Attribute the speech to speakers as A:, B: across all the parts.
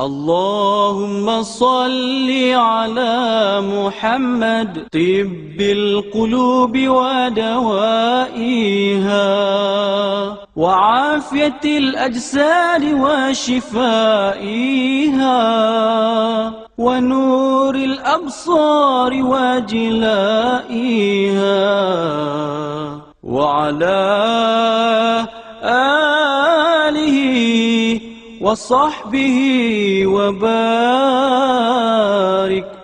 A: اللهم صل على محمد طب القلوب ودوائها وعافية الأجساد وشفائها ونور الأبصار وجلائها وعلى آله وصحبه وبارك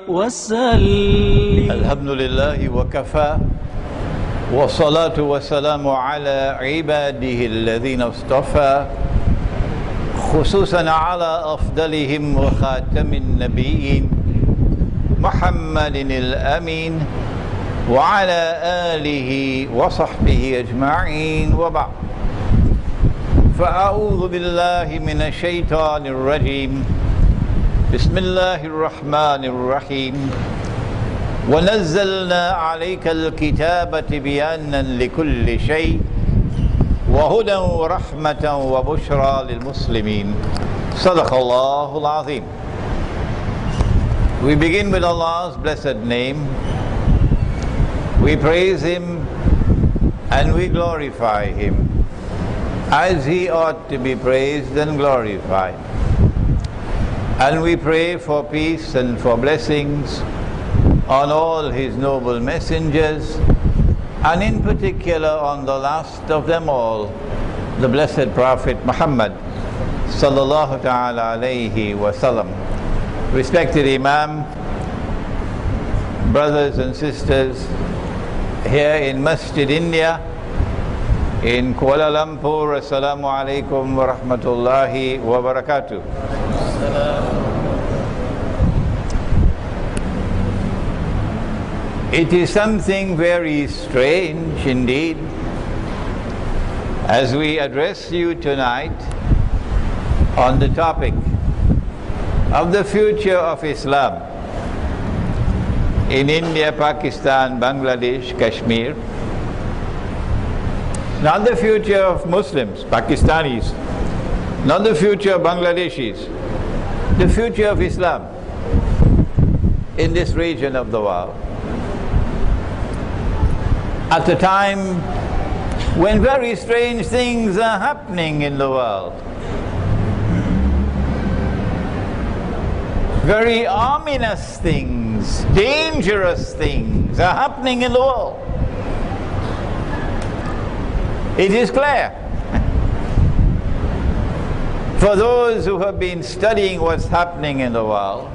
A: وسلم.
B: الحمد لله وكفى والصلاة والسلام على عباده الذين اصطفى خصوصا على أفضلهم وخاتم النبيين محمد الأمين وعلى آله وصحبه أجمعين وبعد. فأعوذ بالله من الشيطان الرجيم. بسم الله الرحمن الرحيم. ونزلنا عليك الكتاب تبيانا لكل شيء وهدى ورحمة وبشرى للمسلمين. صدق الله العظيم. We begin with Allah's blessed name. We praise Him and we glorify Him as He ought to be praised and glorified. And we pray for peace and for blessings on all His noble messengers, and in particular on the last of them all, the blessed Prophet Muhammad sallallahu ta'ala alayhi wa sallam. Respected Imam, brothers and sisters here in Masjid India, in Kuala Lumpur, Assalamu alaikum wa rahmatullahi wa barakatuh. It is something very strange indeed as we address you tonight on the topic of the future of Islam in India, Pakistan, Bangladesh, Kashmir. Not the future of Muslims, Pakistanis, not the future of Bangladeshis, the future of Islam in this region of the world. At a time when very strange things are happening in the world, very ominous things, dangerous things are happening in the world. It is clear for those who have been studying what's happening in the world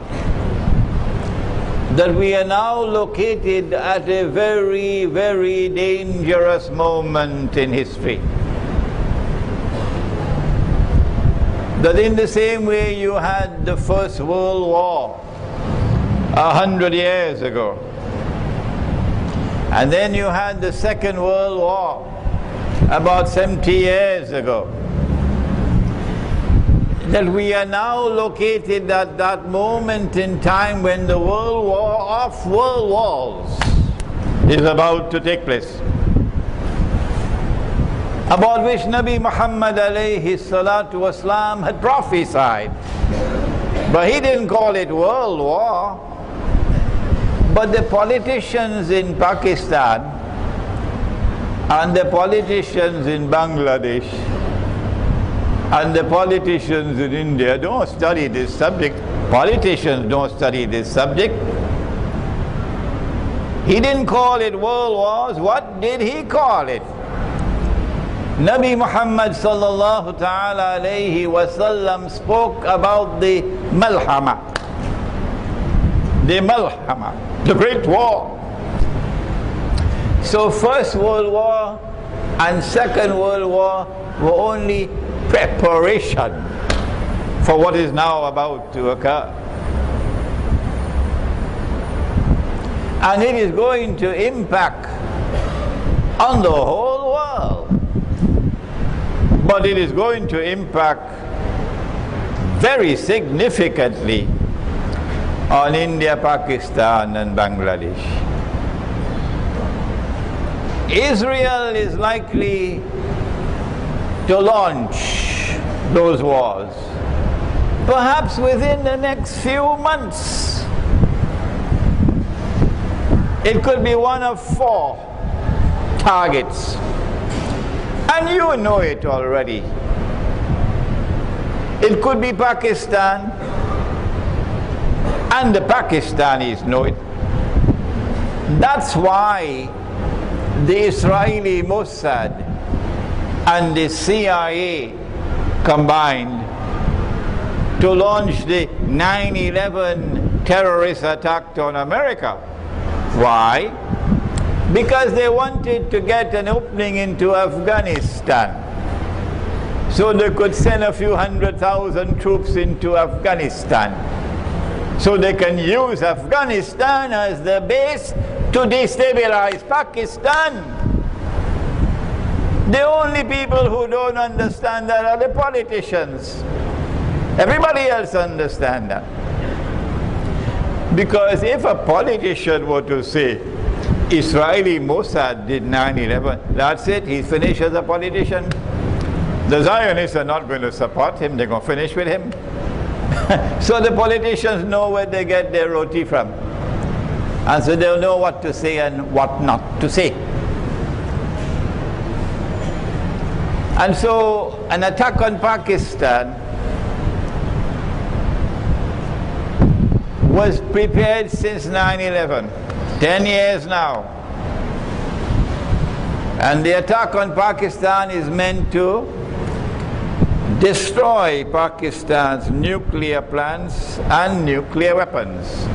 B: that we are now located at a very, very dangerous moment in history. That in the same way you had the First World War 100 years ago, and then you had the Second World War about 70 years ago, that we are now located at that moment in time when the World War of World Wars is about to take place, about which Nabi Muhammad alayhi salatu wasalam had prophesied. But he didn't call it World War. But the politicians in Pakistan and the politicians in Bangladesh and the politicians in India don't study this subject. Politicians don't study this subject. He didn't call it world wars. What did he call it? Nabi Muhammad sallallahu ta'ala alayhi wa sallam spoke about the malhama. The malhama, the great war. So First World War and Second World War were only preparation for what is now about to occur. And it is going to impact on the whole world. But it is going to impact very significantly on India, Pakistan and Bangladesh. Israel is likely to launch those wars perhaps within the next few months. It could be one of 4 targets. And you know it already. It could be Pakistan, and the Pakistanis know it. That's why the Israeli Mossad and the CIA combined to launch the 9/11 terrorist attack on America. Why? Because they wanted to get an opening into Afghanistan, so they could send a few 100,000 troops into Afghanistan, so they can use Afghanistan as the base to destabilize Pakistan. The only people who don't understand that are the politicians. Everybody else understands that. Because if a politician were to say, Israeli Mossad did 9/11, that's it, he's finished as a politician. The Zionists are not going to support him, they're going to finish with him. So the politicians know where they get their roti from. And so they'll know what to say and what not to say. And so an attack on Pakistan was prepared since 9/11, 10 years now. And the attack on Pakistan is meant to destroy Pakistan's nuclear plants and nuclear weapons.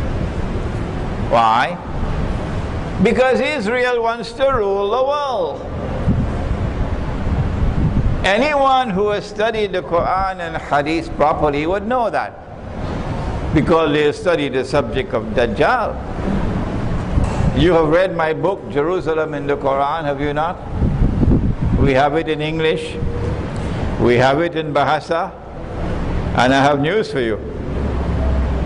B: Why? Because Israel wants to rule the world. Anyone who has studied the Quran and Hadith properly would know that, because they study the subject of Dajjal. You have read my book, Jerusalem in the Quran, have you not? We have it in English, we have it in Bahasa, and I have news for you.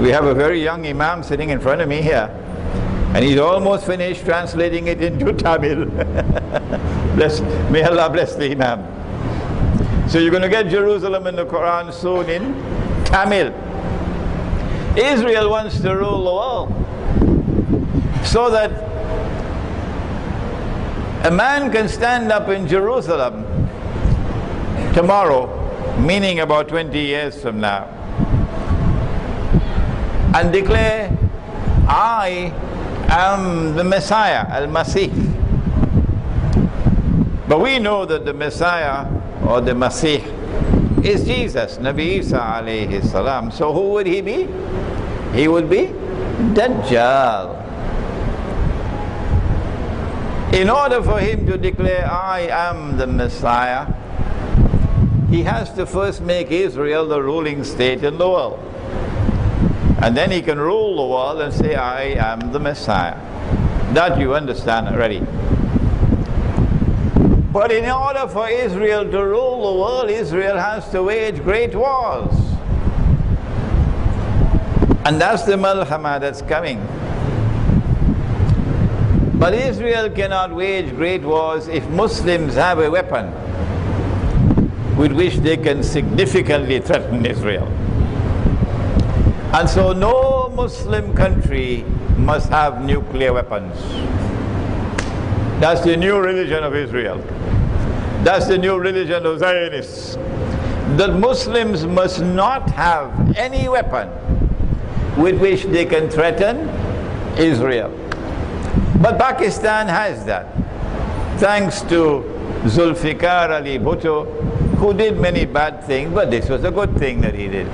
B: We have a very young Imam sitting in front of me here, and he's almost finished translating it into Tamil. May Allah bless the Imam. So you're going to get Jerusalem in the Quran soon in Tamil. Israel wants to rule the world, so that a man can stand up in Jerusalem tomorrow, meaning about 20 years from now, and declare, I am the Messiah, Al-Masih. But we know that the Messiah or the Masih is Jesus, Nabi Isa alayhi salam. So who would he be? He would be Dajjal. In order for him to declare, I am the Messiah, he has to first make Israel the ruling state in the world. And then he can rule the world and say, I am the Messiah. That you understand already. But in order for Israel to rule the world, Israel has to wage great wars. And that's the malhama that's coming. But Israel cannot wage great wars if Muslims have a weapon with which they can significantly threaten Israel. And so no Muslim country must have nuclear weapons. That's the new religion of Israel. That's the new religion of Zionists. That Muslims must not have any weapon with which they can threaten Israel. But Pakistan has that, thanks to Zulfikar Ali Bhutto, who did many bad things, but this was a good thing that he did.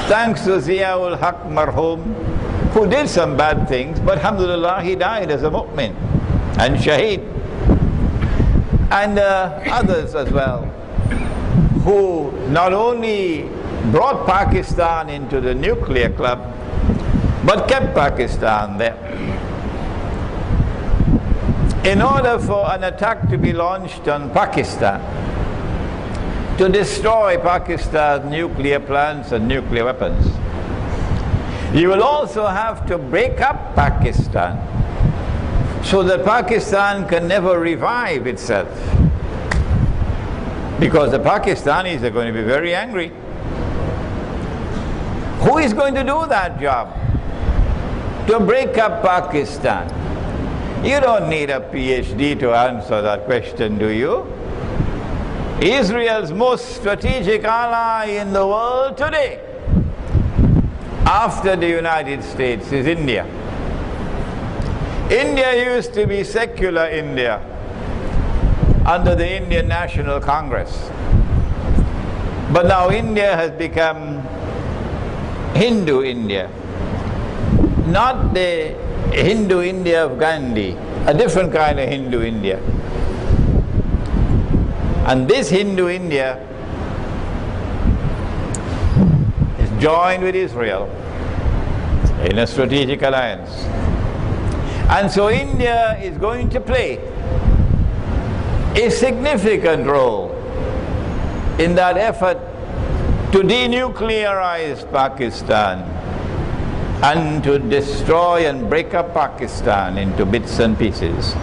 B: Thanks to Ziaul Haq Marhum, who did some bad things, but alhamdulillah he died as a mu'min and shaheed. And others as well, who not only brought Pakistan into the nuclear club, but kept Pakistan there. In order for an attack to be launched on Pakistan, to destroy Pakistan's nuclear plants and nuclear weapons, you will also have to break up Pakistan, so that Pakistan can never revive itself. Because the Pakistanis are going to be very angry. Who is going to do that job? To break up Pakistan? You don't need a PhD to answer that question, do you? Israel's most strategic ally in the world today, after the United States, is India. India used to be secular India under the Indian National Congress. But now India has become Hindu India. Not the Hindu India of Gandhi, a different kind of Hindu India. And this Hindu India is joined with Israel in a strategic alliance. And so India is going to play a significant role in that effort to denuclearize Pakistan and to destroy and break up Pakistan into bits and pieces.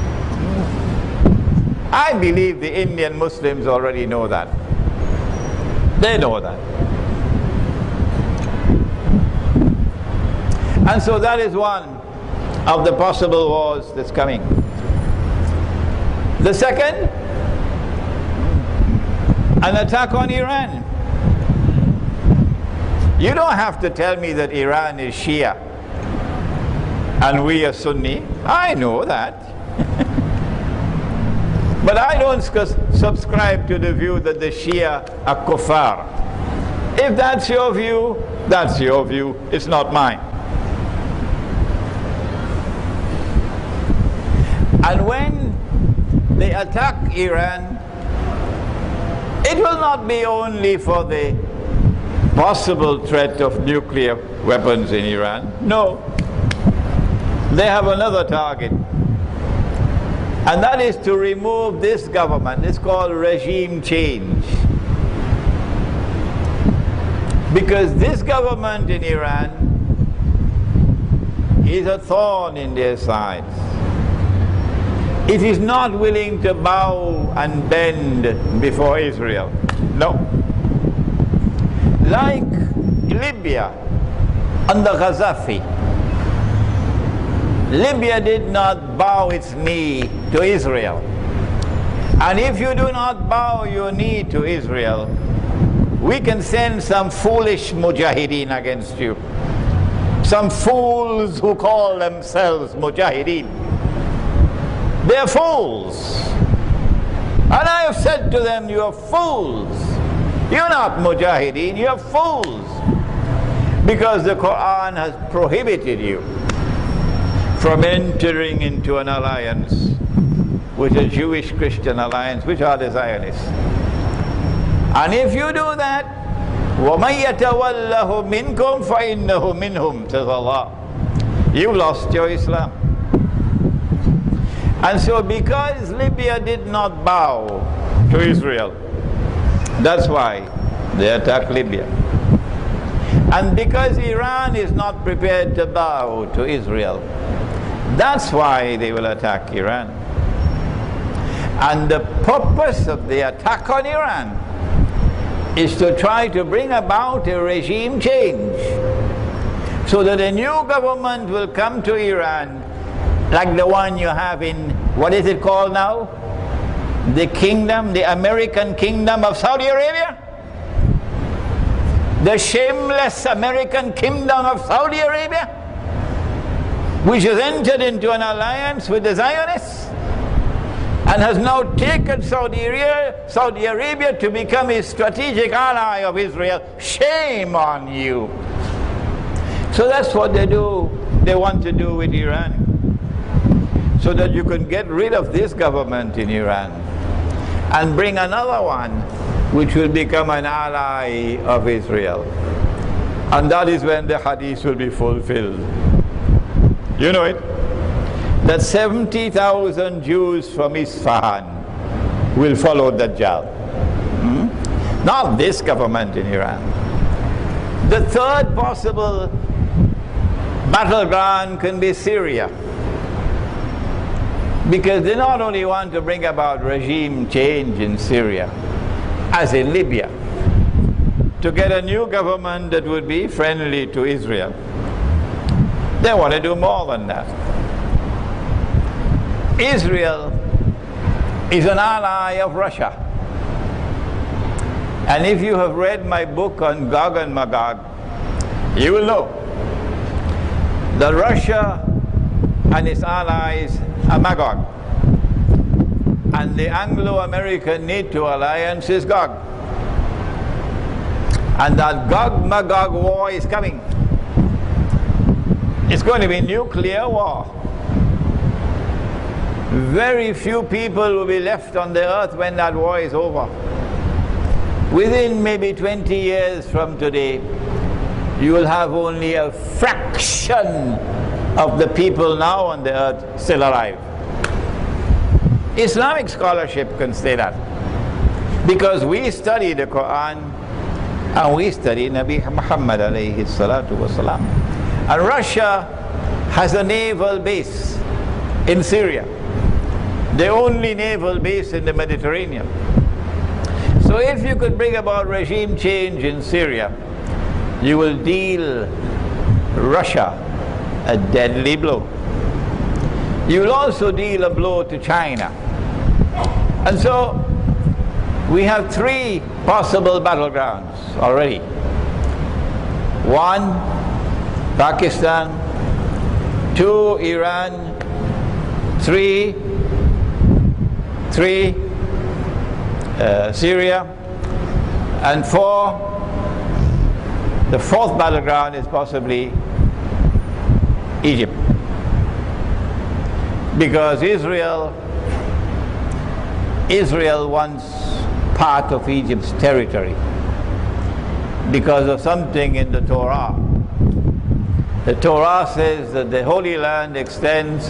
B: I believe the Indian Muslims already know that. They know that. And so that is one of the possible wars that's coming. The second, an attack on Iran. You don't have to tell me that Iran is Shia and we are Sunni. I know that. But I don't subscribe to the view that the Shia are kuffar. If that's your view, that's your view. It's not mine. And when they attack Iran, it will not be only for the possible threat of nuclear weapons in Iran. No. They have another target. And that is to remove this government. It's called regime change. Because this government in Iran is a thorn in their sides. It is not willing to bow and bend before Israel. No. Like Libya under Gaddafi. Libya did not bow its knee to Israel. And if you do not bow your knee to Israel, we can send some foolish mujahideen against you. Some fools who call themselves mujahideen. They're fools. And I have said to them, you are fools. You're not mujahideen, you're fools. Because the Quran has prohibited you from entering into an alliance with a Jewish-Christian alliance, which are the Zionists. And if you do that, وَمَن يَتَوَلَّهُ مِنْكُمْ فَإِنَّهُ مِنْهُمْ, says Allah. You lost your Islam. And so because Libya did not bow to Israel, that's why they attacked Libya. And because Iran is not prepared to bow to Israel, that's why they will attack Iran. And the purpose of the attack on Iran is to try to bring about a regime change so that a new government will come to Iran like the one you have in, what is it called now? The kingdom, the American kingdom of Saudi Arabia? The shameless American kingdom of Saudi Arabia, which has entered into an alliance with the Zionists and has now taken Saudi Arabia to become a strategic ally of Israel. Shame on you. So that's what they do. They want to do with Iran, so that you can get rid of this government in Iran and bring another one which will become an ally of Israel. And that is when the hadith will be fulfilled. You know it? That 70,000 Jews from Isfahan will follow Dajjal. Not this government in Iran. The third possible battleground can be Syria. Because they not only want to bring about regime change in Syria, as in Libya, to get a new government that would be friendly to Israel. They want to do more than that. Israel is an ally of Russia. And if you have read my book on Gog and Magog, you will know that Russia and its allies are Magog. And the Anglo-American NATO alliance is Gog. And that Gog-Magog war is coming. It's going to be nuclear war. Very few people will be left on the earth when that war is over. Within maybe 20 years from today, you will have only a fraction of the people now on the earth still alive. Islamic scholarship can say that, because we study the Quran and we study Nabi Muhammad alayhi salatu wasalam. And Russia has a naval base in Syria, the only naval base in the Mediterranean. So if you could bring about regime change in Syria, you will deal Russia a deadly blow. You will also deal a blow to China. And so we have three possible battlegrounds already. One, Pakistan. Two, Iran. Three, Syria. And four, the fourth battleground is possibly Egypt. Because Israel wants part of Egypt's territory because of something in the Torah. The Torah says that the Holy Land extends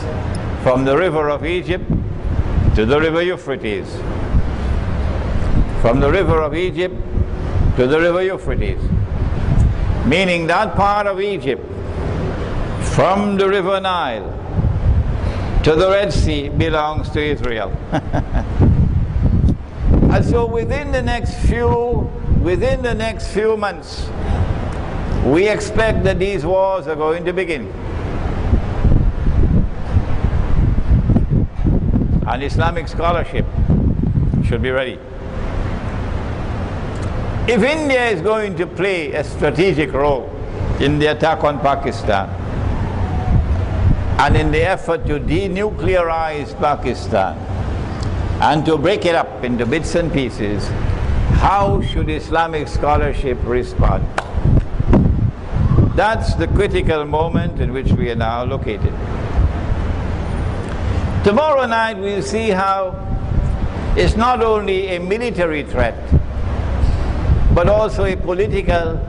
B: from the river of Egypt to the river Euphrates. From the river of Egypt to the river Euphrates. Meaning that part of Egypt, from the river Nile to the Red Sea, belongs to Israel. And so within the next few months, we expect that these wars are going to begin. And Islamic scholarship should be ready. If India is going to play a strategic role in the attack on Pakistan and in the effort to denuclearize Pakistan and to break it up into bits and pieces, how should Islamic scholarship respond? That's the critical moment in which we are now located. Tomorrow night we'll see how it's not only a military threat, but also a political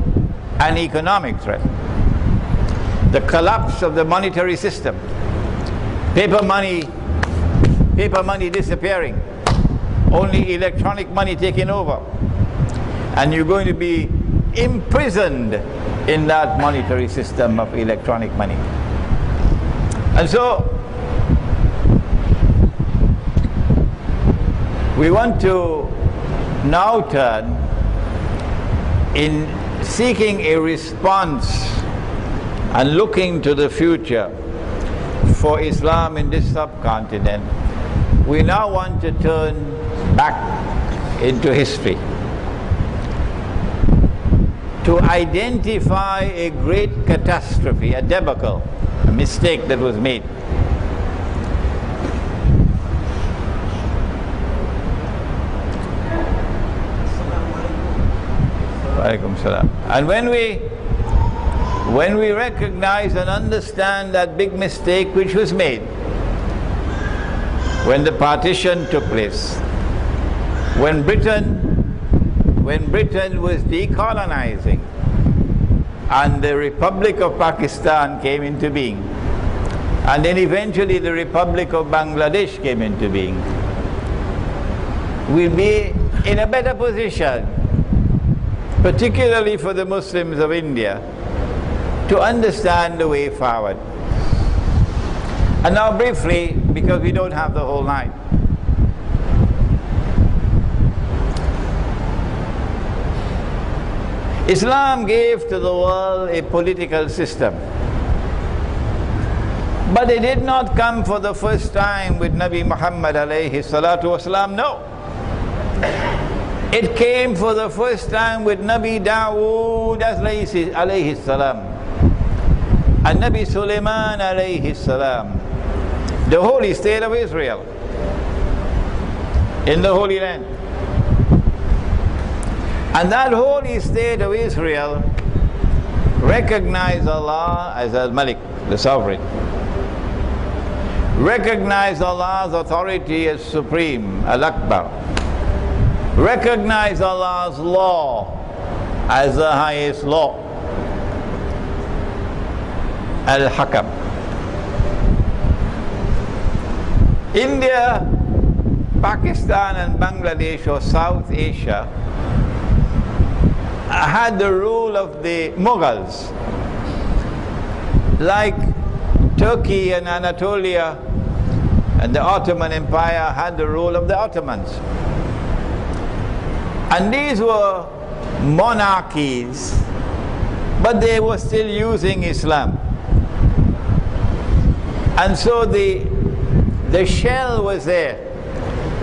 B: and economic threat. The collapse of the monetary system, paper money disappearing, only electronic money taking over, and you're going to be imprisoned in that monetary system of electronic money. And so we want to now turn in seeking a response and looking to the future for Islam in this subcontinent. We now want to turn back into history to identify a great catastrophe, a debacle, a mistake that was made. Walaikum salam. And when we recognize and understand that big mistake which was made when the partition took place, when Britain was decolonizing and the Republic of Pakistan came into being, and then eventually the Republic of Bangladesh came into being, we'll be in a better position, particularly for the Muslims of India, to understand the way forward. And now briefly, because we don't have the whole night, Islam gave to the world a political system. But it did not come for the first time with Nabi Muhammad alayhi salatu wasalam, no. It came for the first time with Nabi Dawood alayhi salam and Nabi Sulaiman alayhi salam, the holy state of Israel, in the Holy Land. And that holy state of Israel recognized Allah as Al-Malik, the sovereign. Recognized Allah's authority as supreme, Al-Akbar. Recognized Allah's law as the highest law, Al-Hakam. India, Pakistan and Bangladesh, or South Asia, had the rule of the Mughals, like Turkey and Anatolia and the Ottoman Empire had the rule of the Ottomans. And these were monarchies, but they were still using Islam. And so the shell was there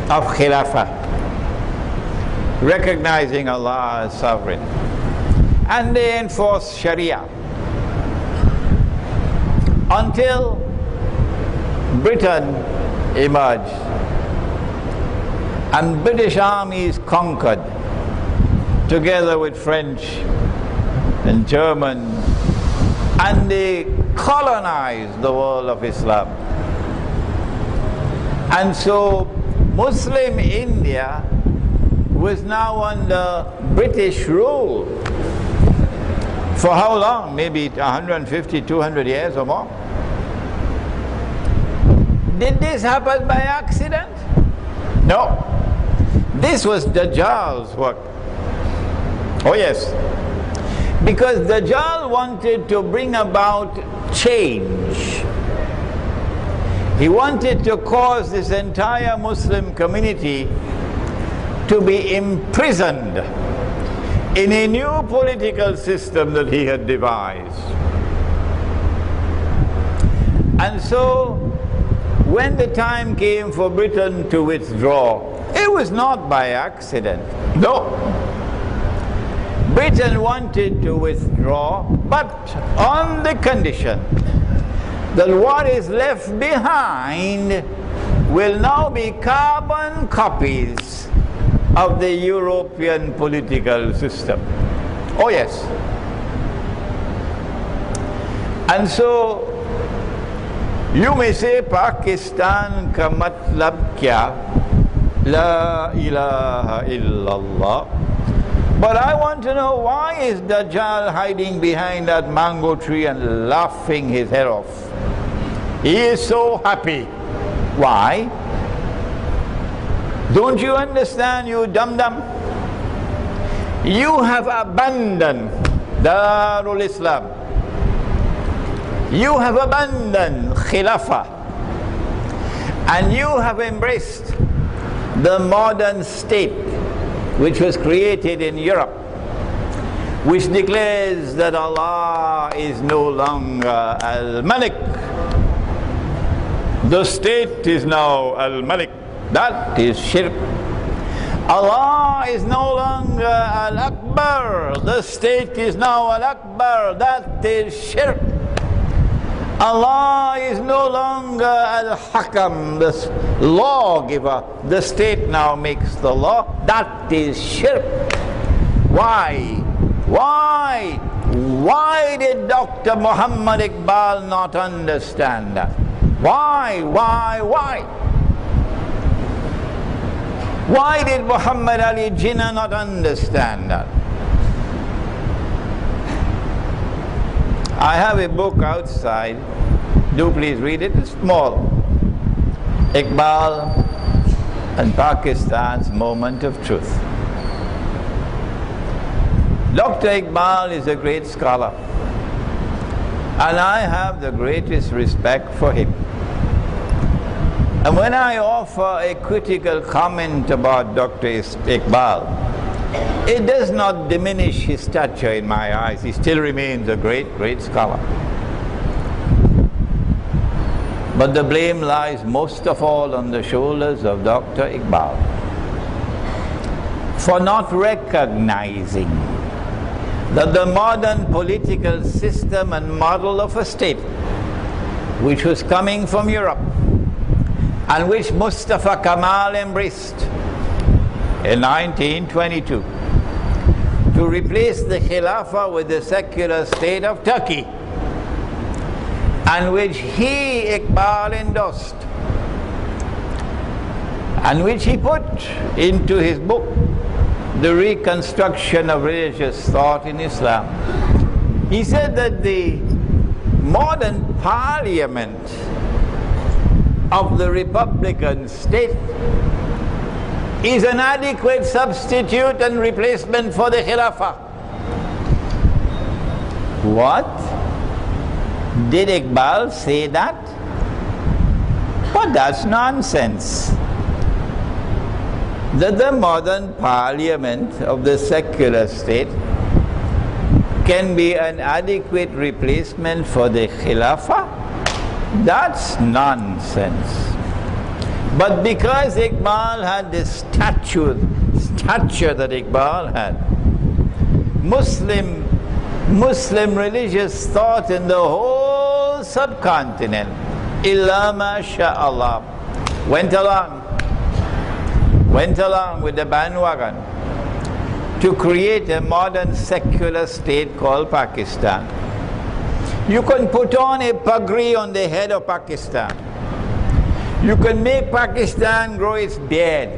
B: of Khilafah, recognizing Allah as sovereign. And they enforced Sharia until Britain emerged and British armies conquered together with French and German, and they colonized the world of Islam. And so Muslim India was now under British rule. For how long? Maybe 150, 200 years or more. Did this happen by accident? No. This was Dajjal's work. Oh yes. Because Dajjal wanted to bring about change. He wanted to cause this entire Muslim community to be imprisoned in a new political system that he had devised. And so, when the time came for Britain to withdraw, it was not by accident. No. Britain wanted to withdraw, but on the condition that what is left behind will now be carbon copies of the European political system. Oh yes. And so you may say Pakistan ka matlab kya? La ilaha illallah. But I want to know, why is Dajjal hiding behind that mango tree and laughing his head off? He is so happy. Why? Don't you understand, you dum-dum? You have abandoned Darul Islam. You have abandoned Khilafah. And you have embraced the modern state which was created in Europe, which declares that Allah is no longer Al-Malik. The state is now Al-Malik. That is shirk. Allah is no longer Al-Akbar. The state is now Al-Akbar. That is shirk. Allah is no longer Al-Hakam, the lawgiver. The state now makes the law. That is shirk. Why? Why? Why did Dr. Muhammad Iqbal not understand that? Why? Why did Muhammad Ali Jinnah not understand that? I have a book outside. Do please read it. It's small. Iqbal and Pakistan's Moment of Truth. Dr. Iqbal is a great scholar, and I have the greatest respect for him. And when I offer a critical comment about Dr. Iqbal, It does not diminish his stature in my eyes. He still remains a great, great scholar. But the blame lies most of all on the shoulders of Dr. Iqbal for not recognizing that the modern political system and model of a state, which was coming from Europe and which Mustafa Kemal embraced in 1922, to replace the Khilafah with the secular state of Turkey, and which he, Iqbal, endorsed, and which he put into his book, The Reconstruction of Religious Thought in Islam. He said that the modern parliament of the Republican state is an adequate substitute and replacement for the Khilafah. What? Did Iqbal say that? But that's nonsense. That the modern parliament of the secular state can be an adequate replacement for the Khilafah? That's nonsense. But because Iqbal had the stature that Iqbal had, Muslim religious thought in the whole subcontinent, illa ma sha'Allah, went along with the bandwagon to create a modern secular state called Pakistan. You can put on a pagri on the head of Pakistan. You can make Pakistan grow its beard.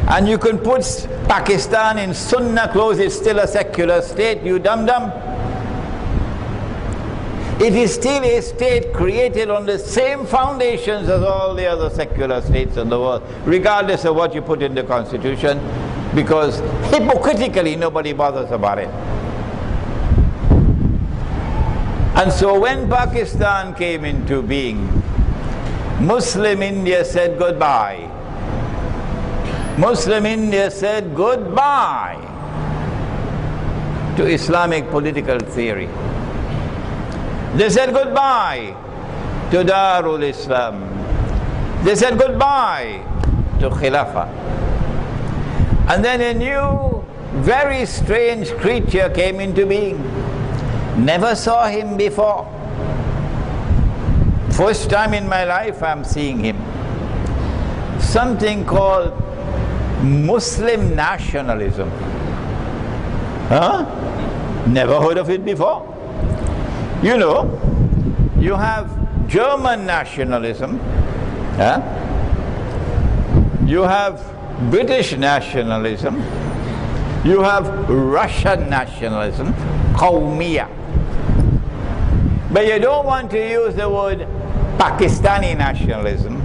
B: And you can put Pakistan in Sunnah clothes, it's still a secular state, you dum-dum. It is still a state created on the same foundations as all the other secular states in the world, regardless of what you put in the constitution, because hypocritically nobody bothers about it. And so when Pakistan came into being, Muslim India said goodbye. Muslim India said goodbye to Islamic political theory. They said goodbye to Darul Islam. They said goodbye to Khilafah. And then a new, very strange creature came into being. Never saw him before. First time in my life I'm seeing him. Something called Muslim nationalism. Huh? Never heard of it before. You know, you have German nationalism, huh? You have British nationalism, you have Russian nationalism, Qawmiya. But you don't want to use the word Pakistani nationalism.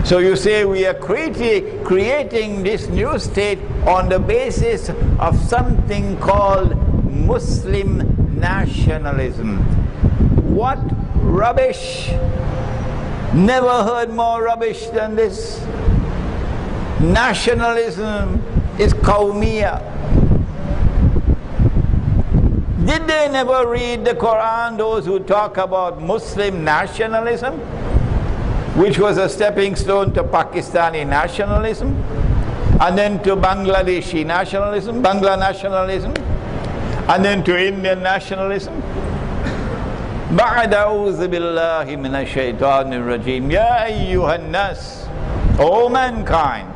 B: So you say we are creating this new state on the basis of something called Muslim nationalism. What rubbish! Never heard more rubbish than this. Nationalism is Qawmiya. Did they never read the Quran, those who talk about Muslim nationalism, which was a stepping stone to Pakistani nationalism, and then to Bangladeshi nationalism, Bangla nationalism, and then to Indian nationalism? بعد أعوذ بالله من الشيطان الرجيم يا أيها الناس, O mankind,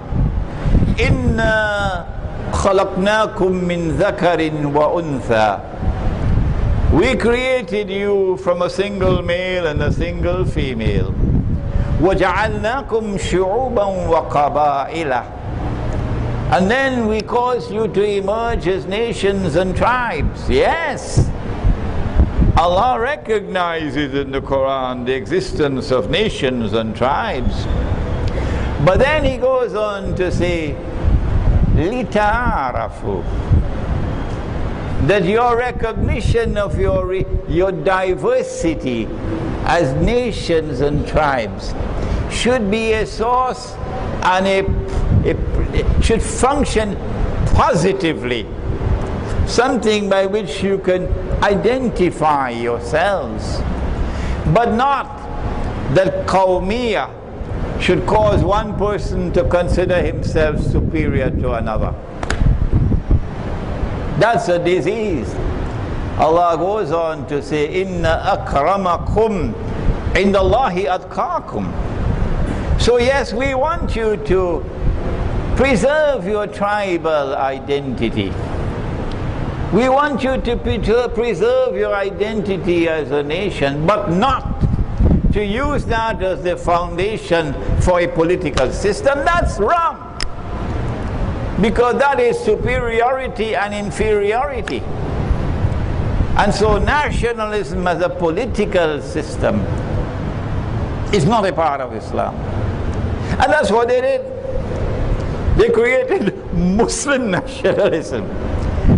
B: إنا خلقناكم من ذكر وأنثى, we created you from a single male and a single female. وَجَعَلْنَاكُمْ شُعُوبًا وَقَبَائِلًا, and then we caused you to emerge as nations and tribes. Yes, Allah recognizes in the Quran the existence of nations and tribes. But then He goes on to say, لِتَعَارَفُوا, that your recognition of your diversity as nations and tribes should be a source and it should function positively, something by which you can identify yourselves, but not that qawmiyah should cause one person to consider himself superior to another. That's a disease. Allah goes on to say, Inna akramakum indallahi atqakum. So yes, we want you to preserve your tribal identity. We want you to preserve your identity as a nation, but not to use that as the foundation for a political system. That's wrong. Because that is superiority and inferiority. And so nationalism as a political system is not a part of Islam. And that's what they did. They created Muslim nationalism.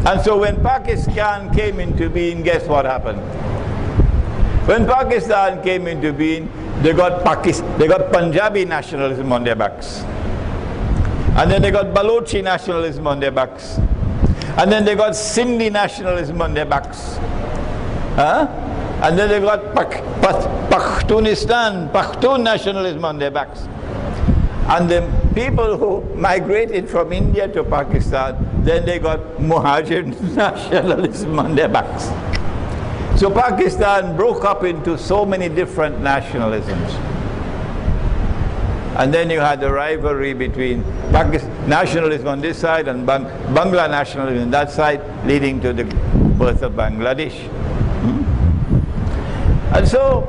B: And so when Pakistan came into being, guess what happened? When Pakistan came into being, they got Punjabi nationalism on their backs. And then they got Balochi nationalism on their backs. And then they got Sindhi nationalism on their backs. And then they got Pashtun nationalism on their backs. And the people who migrated from India to Pakistan, then they got Muhajir nationalism on their backs. So Pakistan broke up into so many different nationalisms. And then you had the rivalry between nationalism on this side and Bangla nationalism on that side, leading to the birth of Bangladesh. And so,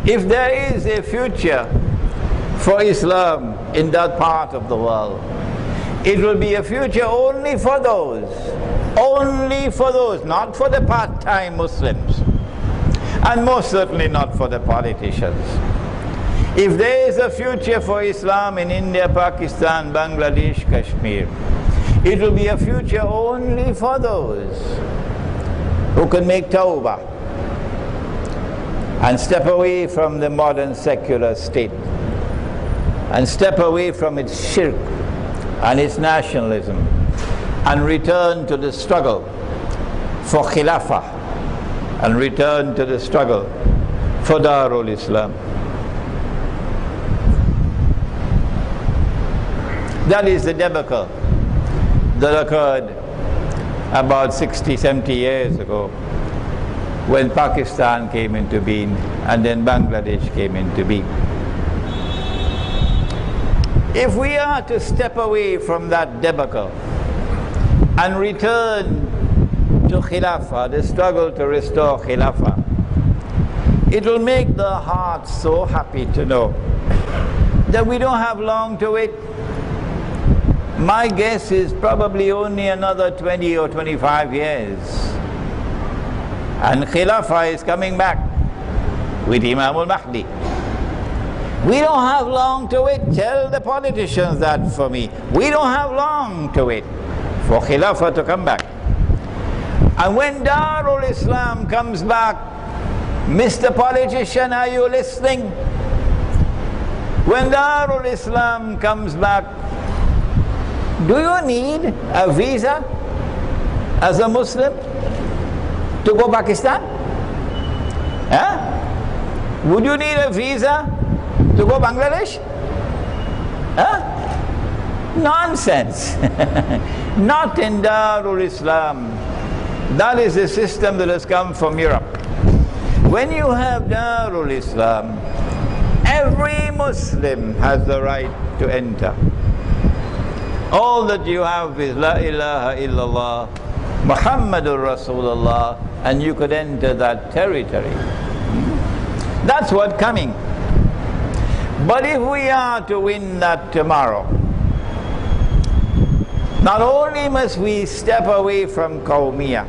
B: if there is a future for Islam in that part of the world, it will be a future only for those, not for the part-time Muslims, and most certainly not for the politicians. If there is a future for Islam in India, Pakistan, Bangladesh, Kashmir, it will be a future only for those who can make tawbah and step away from the modern secular state and step away from its shirk and its nationalism and return to the struggle for khilafah and return to the struggle for Darul Islam. That is the debacle that occurred about 60, 70 years ago when Pakistan came into being and then Bangladesh came into being. If we are to step away from that debacle and return to Khilafah, the struggle to restore Khilafah, it will make the heart so happy to know that we don't have long to wait. My guess is probably only another 20 or 25 years. And Khilafah is coming back with Imam al-Mahdi. We don't have long to wait. Tell the politicians that for me. We don't have long to wait for Khilafah to come back. And when Darul Islam comes back, Mr. Politician, are you listening? When Darul Islam comes back, do you need a visa as a Muslim to go Pakistan? Would you need a visa to go Bangladesh? Nonsense. Not in Darul Islam. That is a system that has come from Europe. When you have Darul Islam, every Muslim has the right to enter. All that you have is La ilaha illallah, Muhammadur Rasulullah, and you could enter that territory. That's what's coming. But if we are to win that tomorrow, not only must we step away from Qawmiyah.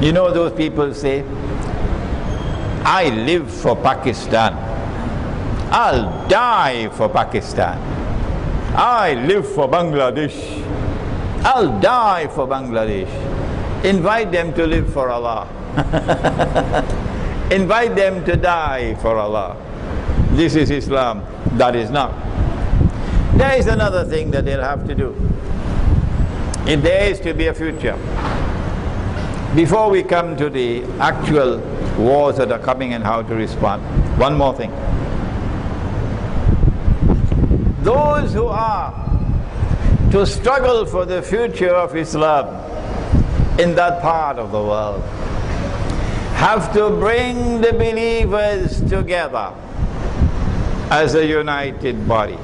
B: You know those people say, I live for Pakistan. I'll die for Pakistan. I live for Bangladesh. I'll die for Bangladesh. Invite them to live for Allah. Invite them to die for Allah. This is Islam. That is not. There is another thing that they'll have to do. if there is to be a future. Before we come to the actual wars that are coming and how to respond, one more thing. Those who are to struggle for the future of Islam in that part of the world have to bring the believers together as a united body.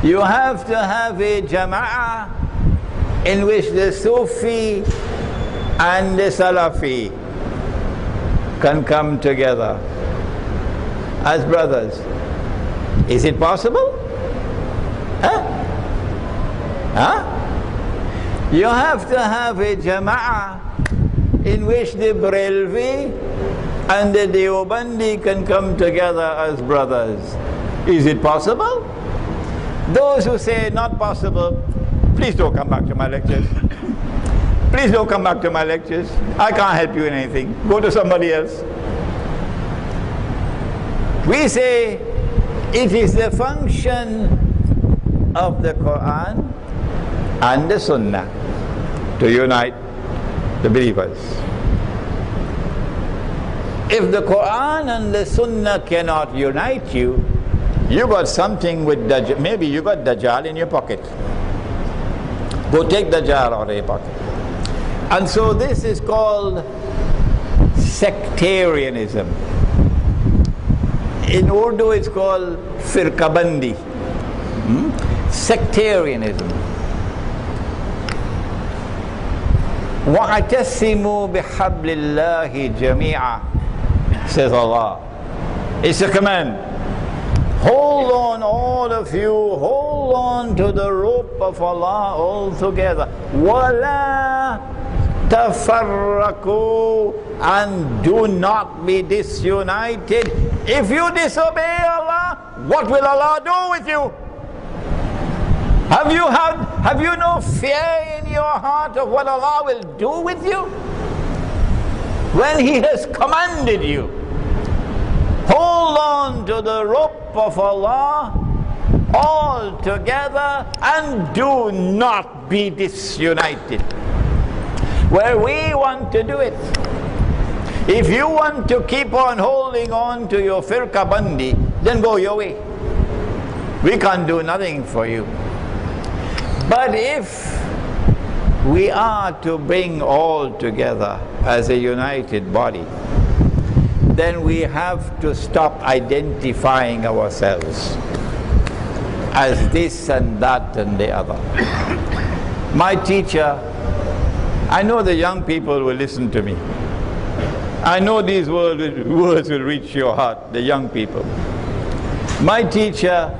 B: You have to have a jama'ah in which the Sufi and the Salafi can come together as brothers. Is it possible? You have to have a jama'ah in which the Brelvi and the Deobandi can come together as brothers. Is it possible? Those who say not possible, please don't come back to my lectures. Please don't come back to my lectures. I can't help you in anything. Go to somebody else. We say it is the function of the Quran and the Sunnah to unite the believers. If the Quran and the Sunnah cannot unite you, you got something with Dajjal. Maybe you got Dajjal in your pocket. Go take Dajjal out of your pocket. And so this is called sectarianism. In Urdu it's called firqabandi. Sectarianism. وَاعْتَصِمُوا بِحَبْلِ اللَّهِ جَمِيعًا, says Allah. It's a command. Hold on, all of you, hold on to the rope of Allah all together. وَلَا تَفَرَّقُوا, and do not be disunited. If you disobey Allah, what will Allah do with you? Have you no fear in your heart of what Allah will do with you? When He has commanded you, hold on to the rope of Allah all together and do not be disunited. Where we want to do it. If you want to keep on holding on to your firqabandi, then go your way. We can't do nothing for you. But if we are to bring all together as a united body, then we have to stop identifying ourselves as this and that and the other. My teacher, I know the young people will listen to me. I know these words will reach your heart, the young people. My teacher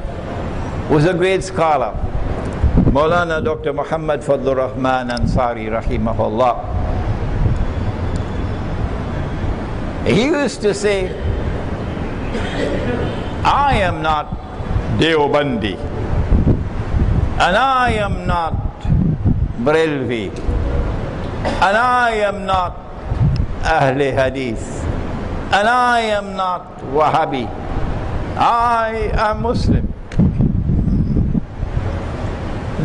B: was a great scholar, Maulana Dr. Muhammad Fadlur Rahman Ansari rahimahullah. He used to say, I am not Deobandi, and I am not Brelvi, and I am not Ahle Hadith, and I am not Wahhabi. I am Muslim.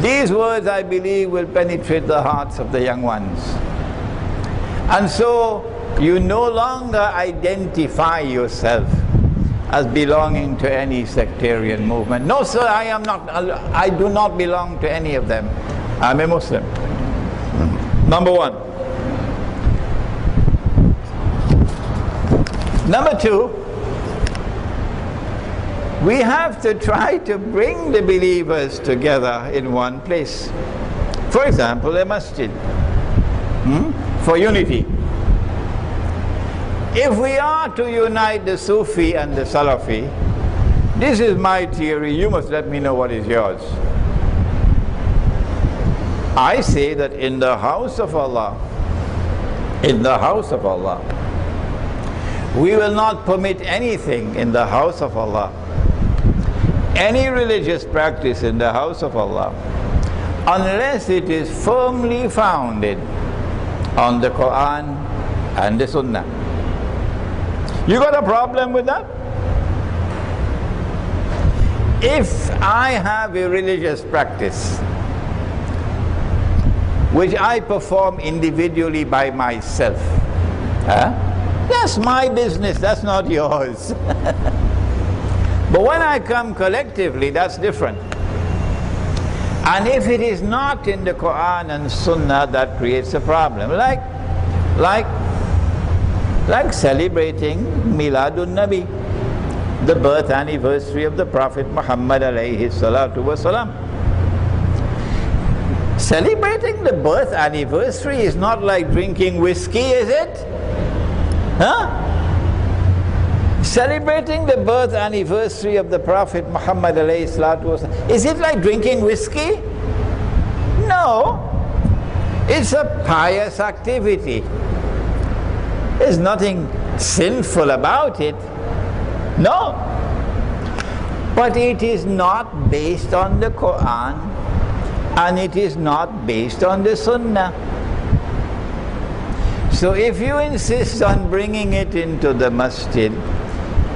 B: These words, I believe, will penetrate the hearts of the young ones. And so, you no longer identify yourself as belonging to any sectarian movement. No, sir, I do not belong to any of them. I'm a Muslim. Number one. Number two, we have to try to bring the believers together in one place. For example, a masjid, for unity. If we are to unite the Sufi and the Salafi, this is my theory, you must let me know what is yours. I say that in the house of Allah, we will not permit anything in the house of Allah, any religious practice in the house of Allah, unless it is firmly founded on the Quran and the Sunnah. You got a problem with that? If I have a religious practice which I perform individually by myself. Huh? That's my business, that's not yours. But when I come collectively, that's different. And if it is not in the Quran and Sunnah, that creates a problem. Like celebrating Miladun Nabi, the birth anniversary of the Prophet Muhammad alayhi salatu wasalam. Celebrating the birth anniversary is not like drinking whiskey, is it? Huh? Celebrating the birth anniversary of the Prophet Muhammad alayhi salatu wasalam, is it like drinking whiskey? No. It's a pious activity. There's nothing sinful about it. No. But it is not based on the Quran, and it is not based on the Sunnah. So if you insist on bringing it into the masjid,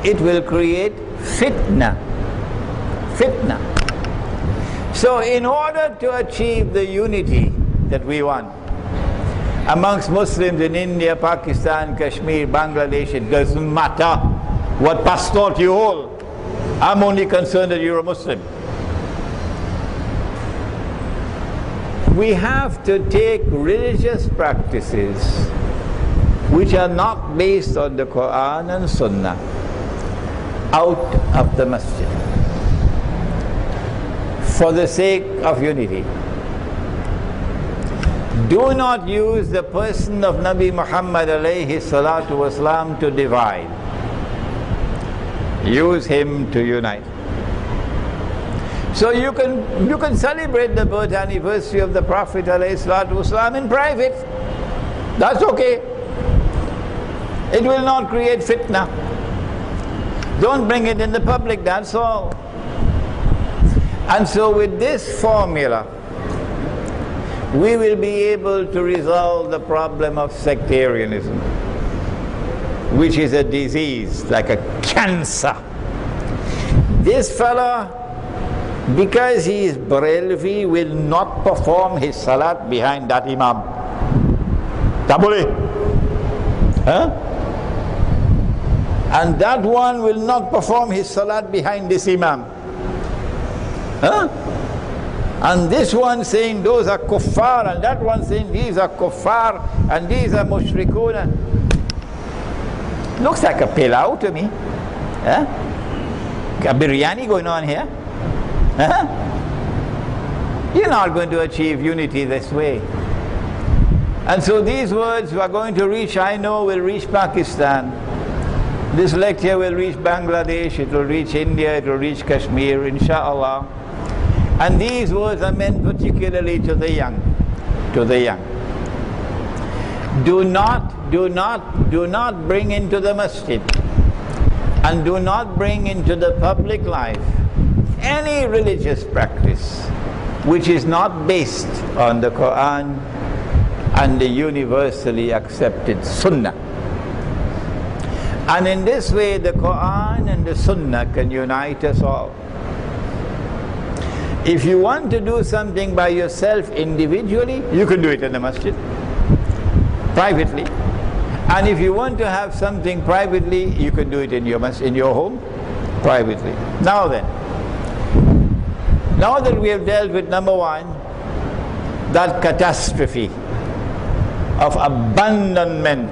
B: it will create fitna. Fitna. So in order to achieve the unity that we want amongst Muslims in India, Pakistan, Kashmir, Bangladesh, it doesn't matter what passport you hold. I'm only concerned that you're a Muslim. We have to take religious practices which are not based on the Quran and Sunnah out of the masjid for the sake of unity. Do not use the person of Nabi Muhammad alayhi salatu wasalam to divide. Use him to unite. So you can celebrate the birth anniversary of the Prophet alayhi salatu wasalam in private. That's okay. It will not create fitna. Don't bring it in the public, that's all. And so with this formula, we will be able to resolve the problem of sectarianism, which is a disease, like a cancer. This fella, because he is Barelvi, will not perform his salat behind that imam. Tabule. Huh? And that one will not perform his salat behind this imam. Huh? And this one saying those are kuffar, and that one saying these are kuffar, and these are mushrikun. Looks like a pilau to me. Huh? A biryani going on here. Huh? You're not going to achieve unity this way. And so these words are going to reach, I know, will reach Pakistan. This lecture will reach Bangladesh, it will reach India, it will reach Kashmir, inshallah. And these words are meant particularly to the young. To the young. Do not bring into the masjid, and do not bring into the public life any religious practice which is not based on the Quran and the universally accepted Sunnah. And in this way, the Quran and the Sunnah can unite us all. If you want to do something by yourself individually, you can do it in the masjid, privately. And if you want to have something privately, you can do it in your home, privately. Now then, now that we have dealt with number one, that catastrophe of abandonment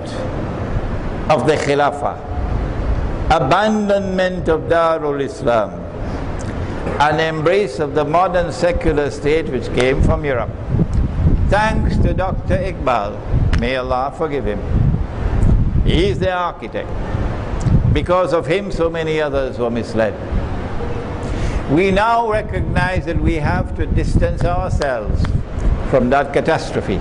B: of the Khilafah, abandonment of Darul Islam, an embrace of the modern secular state which came from Europe. Thanks to Dr. Iqbal, may Allah forgive him. He is the architect. Because of him, so many others were misled. We now recognize that we have to distance ourselves from that catastrophe.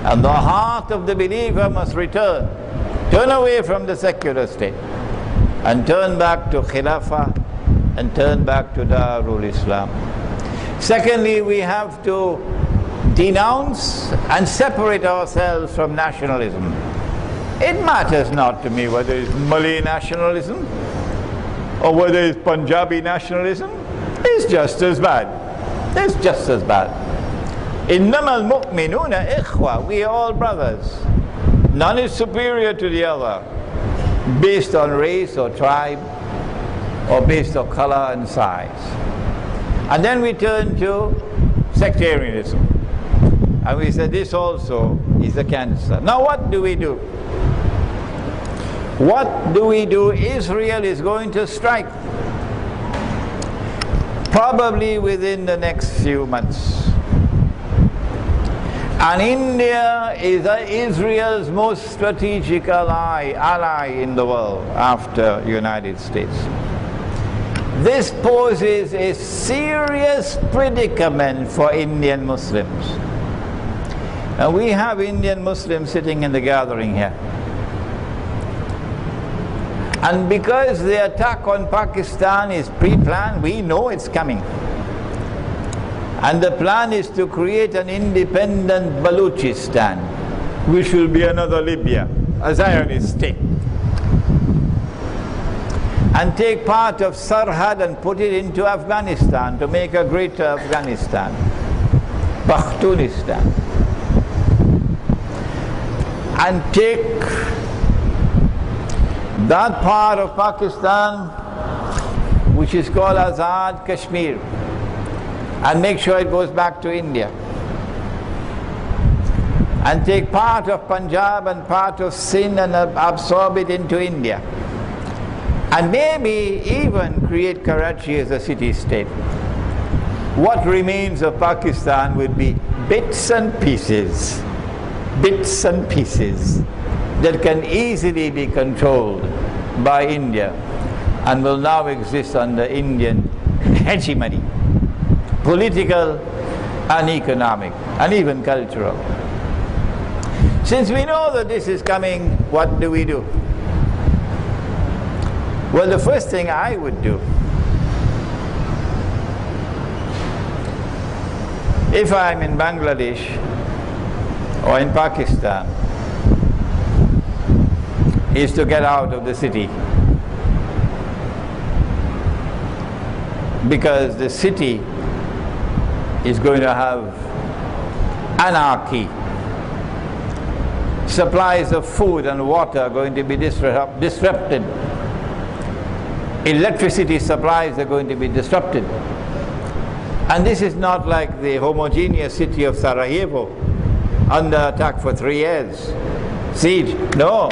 B: And the heart of the believer must return. Turn away from the secular state and turn back to Khilafah and turn back to Darul Islam. Secondly, we have to denounce and separate ourselves from nationalism. It matters not to me whether it's Malay nationalism or whether it's Punjabi nationalism. It's just as bad. It's just as bad. إنما المؤمنون إخوة. We are all brothers. None is superior to the other, based on race or tribe, or based on color and size. And then we turn to sectarianism. And we said this also is a cancer. Now what do we do? What do we do? Israel is going to strike, probably within the next few months. And India is Israel's most strategic ally in the world after United States. This poses a serious predicament for Indian Muslims. And we have Indian Muslims sitting in the gathering here. And because the attack on Pakistan is pre-planned, we know it's coming. And the plan is to create an independent Balochistan, which will be another Libya, a Zionist state. And take part of Sarhad and put it into Afghanistan to make a greater Afghanistan, Bakhtunistan. And take that part of Pakistan which is called Azad Kashmir and make sure it goes back to India. And take part of Punjab and part of Sindh and absorb it into India. And maybe even create Karachi as a city-state. What remains of Pakistan would be bits and pieces that can easily be controlled by India and will now exist under Indian hegemony, political and economic and even cultural. Since we know that this is coming, what do we do? Well, the first thing I would do, if I'm in Bangladesh or in Pakistan, is to get out of the city. Because the city is going to have anarchy. Supplies of food and water are going to be disrupted. Electricity supplies are going to be disrupted. And this is not like the homogeneous city of Sarajevo, under attack for 3 years. Siege. No.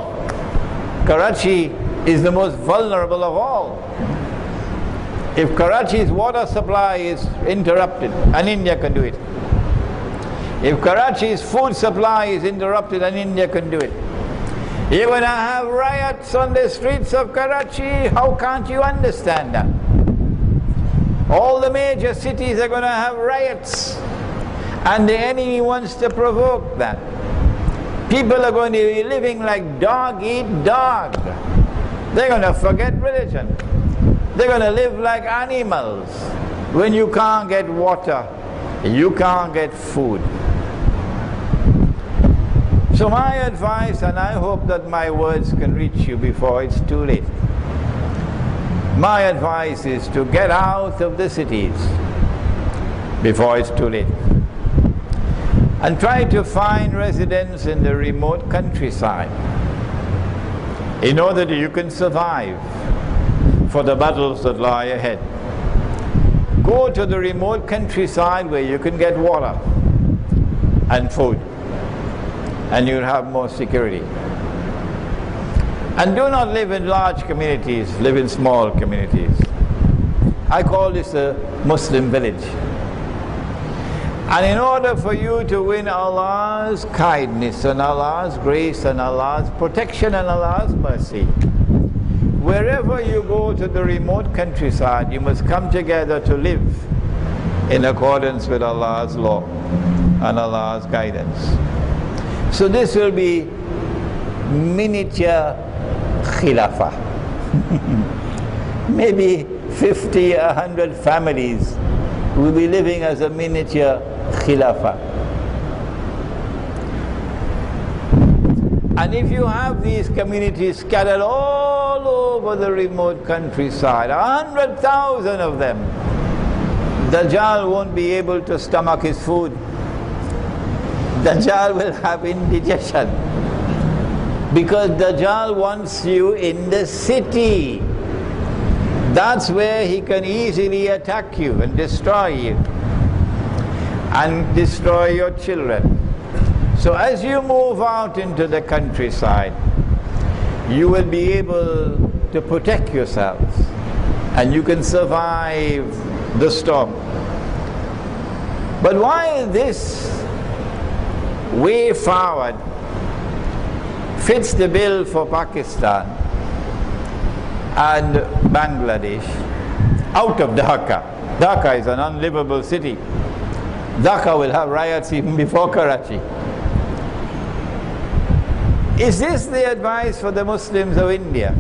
B: Karachi is the most vulnerable of all. If Karachi's water supply is interrupted, and India can do it. If Karachi's food supply is interrupted, and India can do it. You're going to have riots on the streets of Karachi. How can't you understand that? All the major cities are going to have riots. And the enemy wants to provoke that. People are going to be living like dog eat dog. They're going to forget religion. They're going to live like animals. When you can't get water, you can't get food. So my advice, and I hope that my words can reach you before it's too late. My advice is to get out of the cities before it's too late. And try to find residence in the remote countryside in order that you can survive for the battles that lie ahead. Go to the remote countryside where you can get water and food, and you'll have more security. And do not live in large communities, live in small communities. I call this a Muslim village. And in order for you to win Allah's kindness and Allah's grace and Allah's protection and Allah's mercy, wherever you go to the remote countryside, you must come together to live in accordance with Allah's law and Allah's guidance. So this will be miniature khilafah. Maybe 50, 100 families will be living as a miniature khilafah. And if you have these communities scattered all over the remote countryside, 100,000 of them, Dajjal won't be able to stomach his food. Dajjal will have indigestion. Because Dajjal wants you in the city. That's where he can easily attack you and destroy you. And destroy your children. So as you move out into the countryside, you will be able to protect yourselves. And you can survive the storm. But while this way forward fits the bill for Pakistan and Bangladesh, out of Dhaka. Dhaka is an unlivable city. Dhaka will have riots even before Karachi. Is this the advice for the Muslims of India,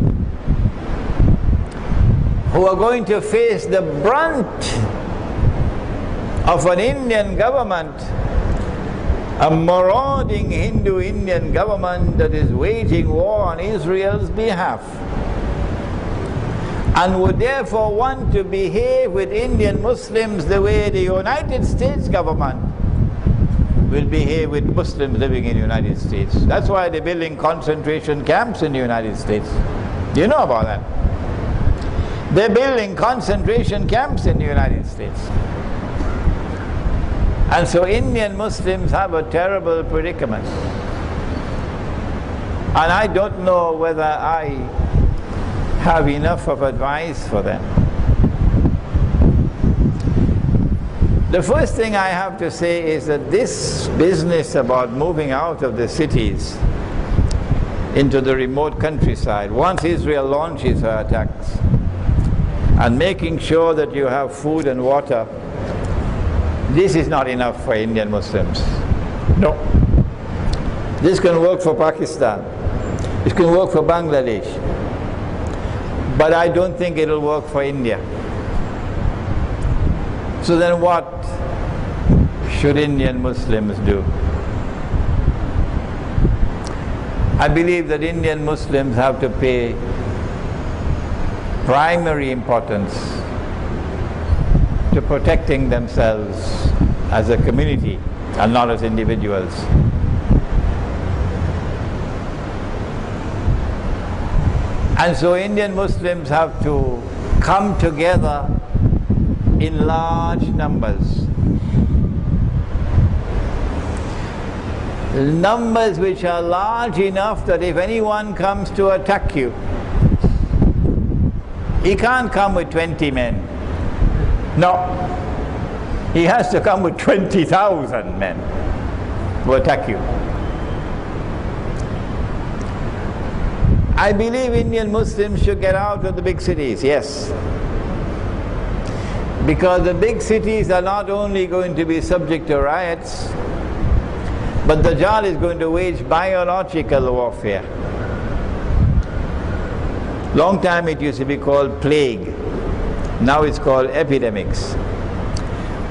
B: who are going to face the brunt of an Indian government, a marauding Hindu Indian government that is waging war on Israel's behalf, and would therefore want to behave with Indian Muslims the way the United States government will behave with Muslims living in the United States? That's why they're building concentration camps in the United States. Do you know about that? They're building concentration camps in the United States. And so Indian Muslims have a terrible predicament. And I don't know whether I have enough of advice for them. The first thing I have to say is that this business about moving out of the cities into the remote countryside, once Israel launches her attacks, and making sure that you have food and water, this is not enough for Indian Muslims. No. This can work for Pakistan. This can work for Bangladesh. But I don't think it'll work for India. So then what should Indian Muslims do? I believe that Indian Muslims have to pay primary importance to protecting themselves as a community and not as individuals. And so Indian Muslims have to come together in large numbers. Numbers which are large enough that if anyone comes to attack you, he can't come with 20 men. No. He has to come with 20,000 men to attack you. I believe Indian Muslims should get out of the big cities, yes. Because the big cities are not only going to be subject to riots, but Dajjal is going to wage biological warfare. Long time it used to be called plague. Now it's called epidemics.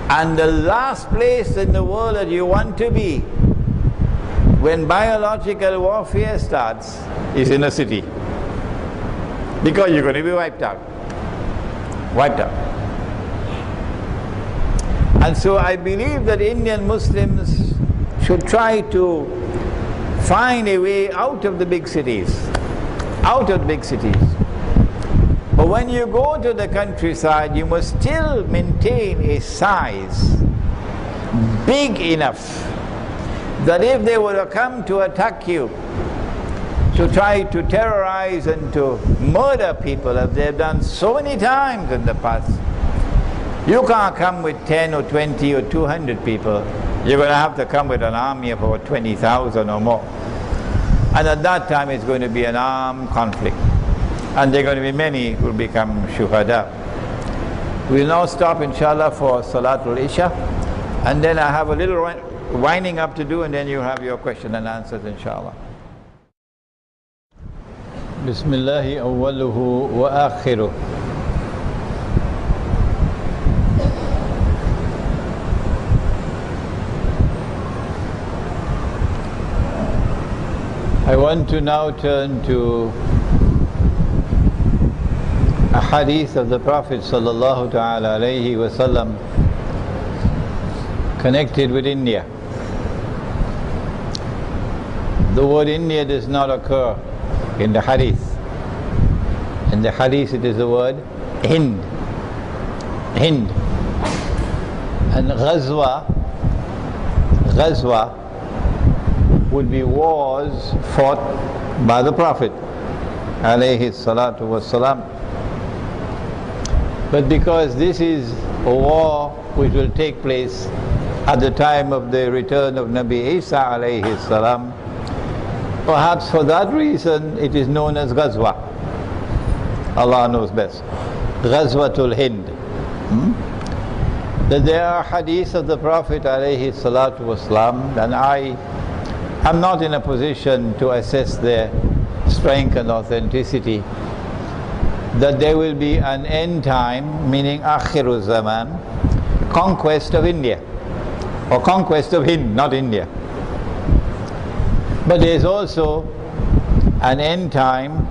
B: And the last place in the world that you want to be when biological warfare starts is in a city. Because you're going to be wiped out. Wiped out. And so I believe that Indian Muslims should try to find a way out of the big cities. Out of the big cities. But when you go to the countryside, you must still maintain a size big enough that if they were to come to attack you, to try to terrorize and to murder people, as they've done so many times in the past, you can't come with 10 or 20 or 200 people. You're going to have to come with an army of about 20,000 or more. And at that time it's going to be an armed conflict. And there are going to be many who will become shuhada. We'll now stop inshallah for Salatul Isha. And then I have a little winding up to do, and then you have your question and answers inshallah. Bismillahi awwaluhu wa akhiruh. I want to now turn to a hadith of the Prophet sallallahu ta'ala alayhi wa sallam connected with India. The word India does not occur in the hadith. In the hadith it is the word Hind. Hind. And Ghazwa would be wars fought by the Prophet alayhi salatu wassalam. But because this is a war which will take place at the time of the return of Nabi Isa alayhi salam, perhaps for that reason it is known as Ghazwa. Allah knows best. Ghazwatul Hind. That there are hadiths of the Prophet alayhi salatu wasalam, and I am not in a position to assess their strength and authenticity, that there will be an end time, meaning Akhirul Zaman, conquest of India, or conquest of Hind, not India. But there is also an end time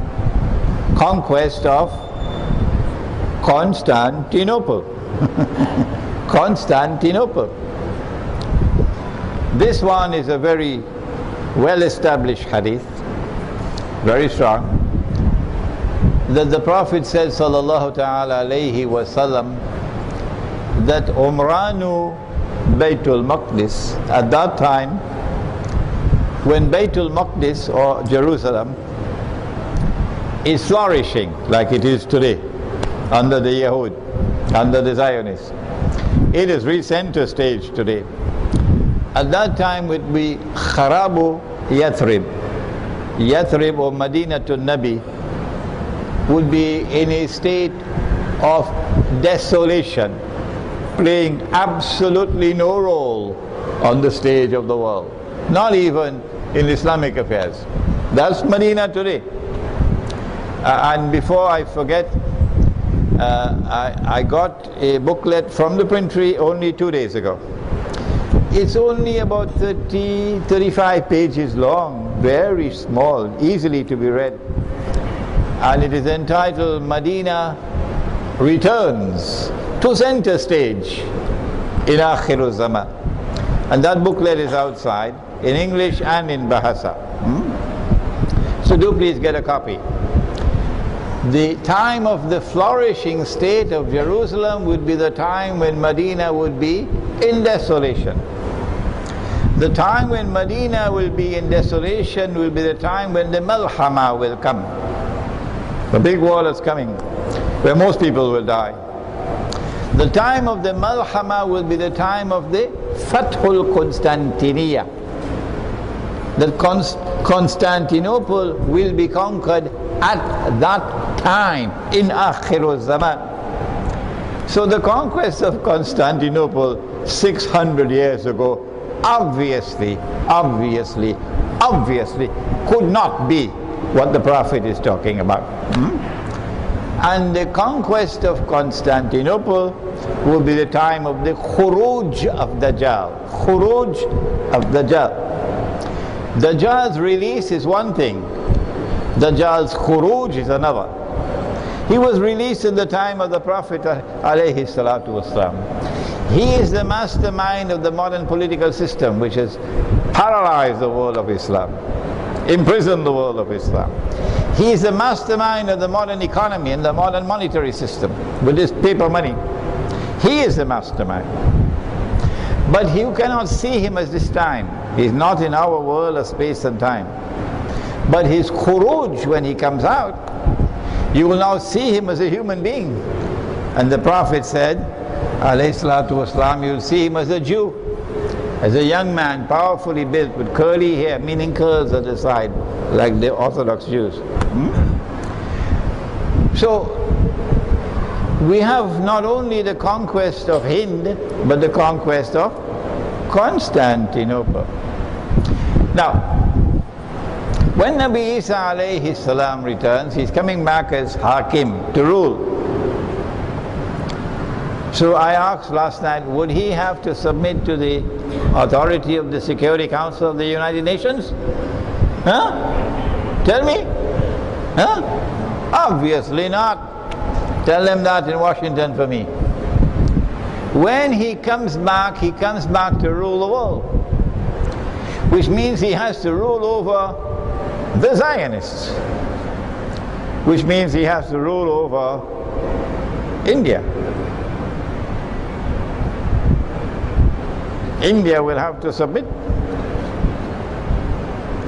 B: conquest of Constantinople. Constantinople. This one is a very well-established hadith, very strong, that the Prophet said sallallahu ta'ala alayhi wa sallam that Umranu Baytul Maqdis, at that time when Baytul Maqdis or Jerusalem is flourishing like it is today under the Yahud, under the Zionists, it is re-center stage today. At that time would be Kharabu Yathrib. Yathrib or Madinatul Nabi would be in a state of desolation, playing absolutely no role on the stage of the world, not even in Islamic affairs. That's Medina today. And before I forget, I got a booklet from the printery only 2 days ago. It's only about 35 pages long, very small, easily to be read. And it is entitled Medina Returns to Center Stage in Akhirul Zaman. And that booklet is outside in English and in Bahasa. So do please get a copy. The time of the flourishing state of Jerusalem would be the time when Medina would be in desolation. The time when Medina will be in desolation will be the time when the Malhama will come. The big war is coming, where most people will die. The time of the Malhama will be the time of the Fathul Constantiniya. That Constantinople will be conquered at that time in Akhirul Zaman. So the conquest of Constantinople 600 years ago obviously could not be what the Prophet is talking about. And the conquest of Constantinople will be the time of the Khuruj of Dajjal. Khuruj of Dajjal. Dajjal's release is one thing, Dajjal's Khuruj is another. He was released in the time of the Prophet alayhi salatu wasalam. He is the mastermind of the modern political system which has paralyzed the world of Islam, imprisoned the world of Islam. He is the mastermind of the modern economy and the modern monetary system with this paper money. He is the mastermind. But you cannot see him as this time. He is not in our world of space and time. But his khuruj, when he comes out, you will now see him as a human being. And the Prophet said, alayhi salatu wasalam, you will see him as a Jew, as a young man, powerfully built with curly hair, meaning curls at the side, like the Orthodox Jews. So, we have not only the conquest of Hind, but the conquest of Constantinople. Now, when Nabi Isa alayhi salam returns, he's coming back as Hakim, to rule. So I asked last night, would he have to submit to the authority of the Security Council of the United Nations? Huh? Tell me? Huh? Obviously not. Tell them that in Washington for me. When he comes back to rule the world. which means he has to rule over the Zionists, which means he has to rule over India. India will have to submit.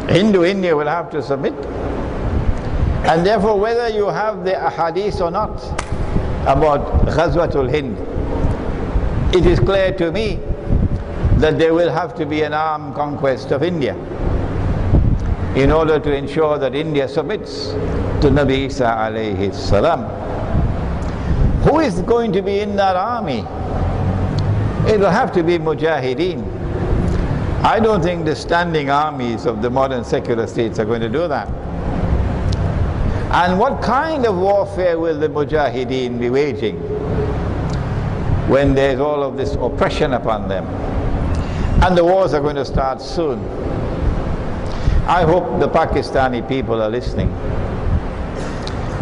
B: Hindu India will have to submit. And therefore, whether you have the ahadith or not about Ghazwatul Hind, it is clear to me that there will have to be an armed conquest of India in order to ensure that India submits to Nabi Isa alayhi salam. Who is going to be in that army? It will have to be mujahideen. I don't think the standing armies of the modern secular states are going to do that. And what kind of warfare will the mujahideen be waging when there's all of this oppression upon them? And the wars are going to start soon. I hope the Pakistani people are listening,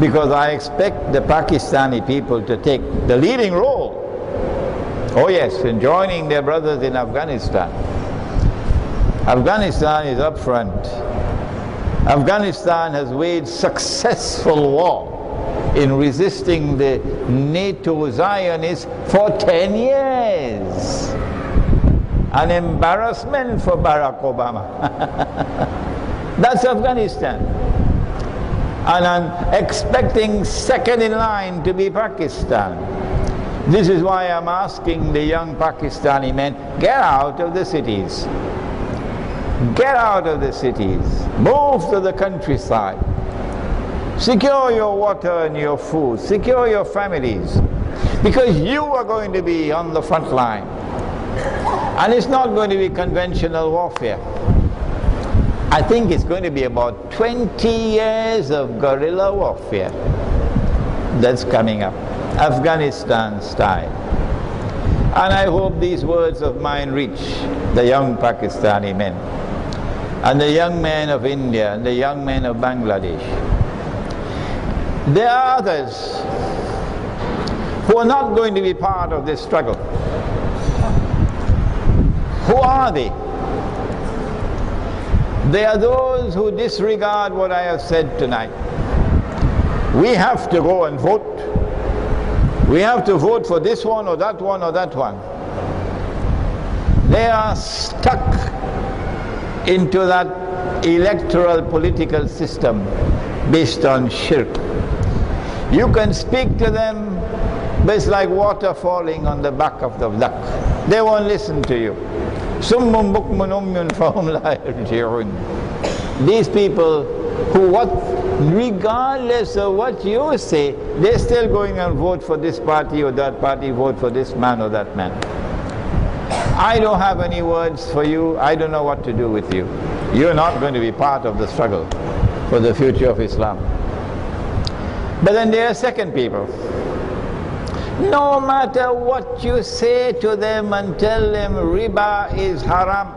B: because I expect the Pakistani people to take the leading role, oh yes, in joining their brothers in Afghanistan. Afghanistan is up front. Afghanistan has waged successful war in resisting the NATO Zionists for 10 years. An embarrassment for Barack Obama. That's Afghanistan. And I'm expecting second in line to be Pakistan. This is why I'm asking the young Pakistani men, get out of the cities. Get out of the cities. Move to the countryside. Secure your water and your food. Secure your families. Because you are going to be on the front line. And it's not going to be conventional warfare. I think it's going to be about 20 years of guerrilla warfare that's coming up, Afghanistan style. And I hope these words of mine reach the young Pakistani men, and the young men of India, and the young men of Bangladesh. There are others who are not going to be part of this struggle. Who are they? They are those who disregard what I have said tonight. We have to go and vote. We have to vote for this one or that one or that one. They are stuck into that electoral political system based on shirk. You can speak to them, but it's like water falling on the back of the duck. They won't listen to you. Summun bukmun umyun fahum la yarji'un. These people who, regardless of what you say, they're still going and vote for this party or that party, vote for this man or that man. I don't have any words for you. I don't know what to do with you. You're not going to be part of the struggle for the future of Islam. But then there are second people. No matter what you say to them and tell them riba is haram,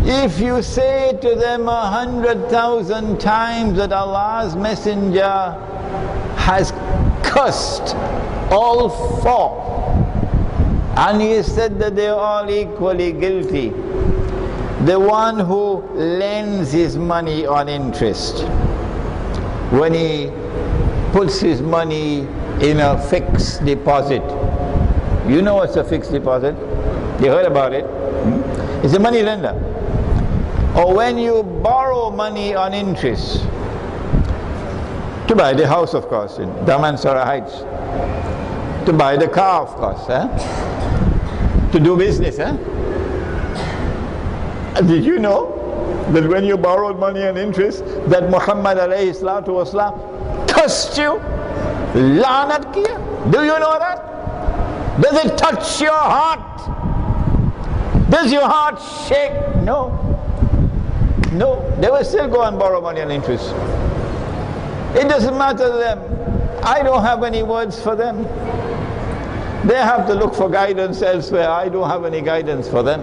B: if you say to them 100,000 times that Allah's Messenger has cursed all four, and he said that they are all equally guilty, the one who lends his money on interest, when he puts his money in a fixed deposit. You know what's a fixed deposit? You heard about it? It's a money lender. Or when you borrow money on interest, to buy the house, of course, in Damansara Heights, to buy the car, of course, to do business. Did you know that when you borrowed money on interest, that Muhammad alayhi salatu wasalam cursed you, lanat kiya? Do you know that? Does it touch your heart? Does your heart shake? No. No, they will still go and borrow money on interest. It doesn't matter to them. I don't have any words for them. They have to look for guidance elsewhere. I don't have any guidance for them.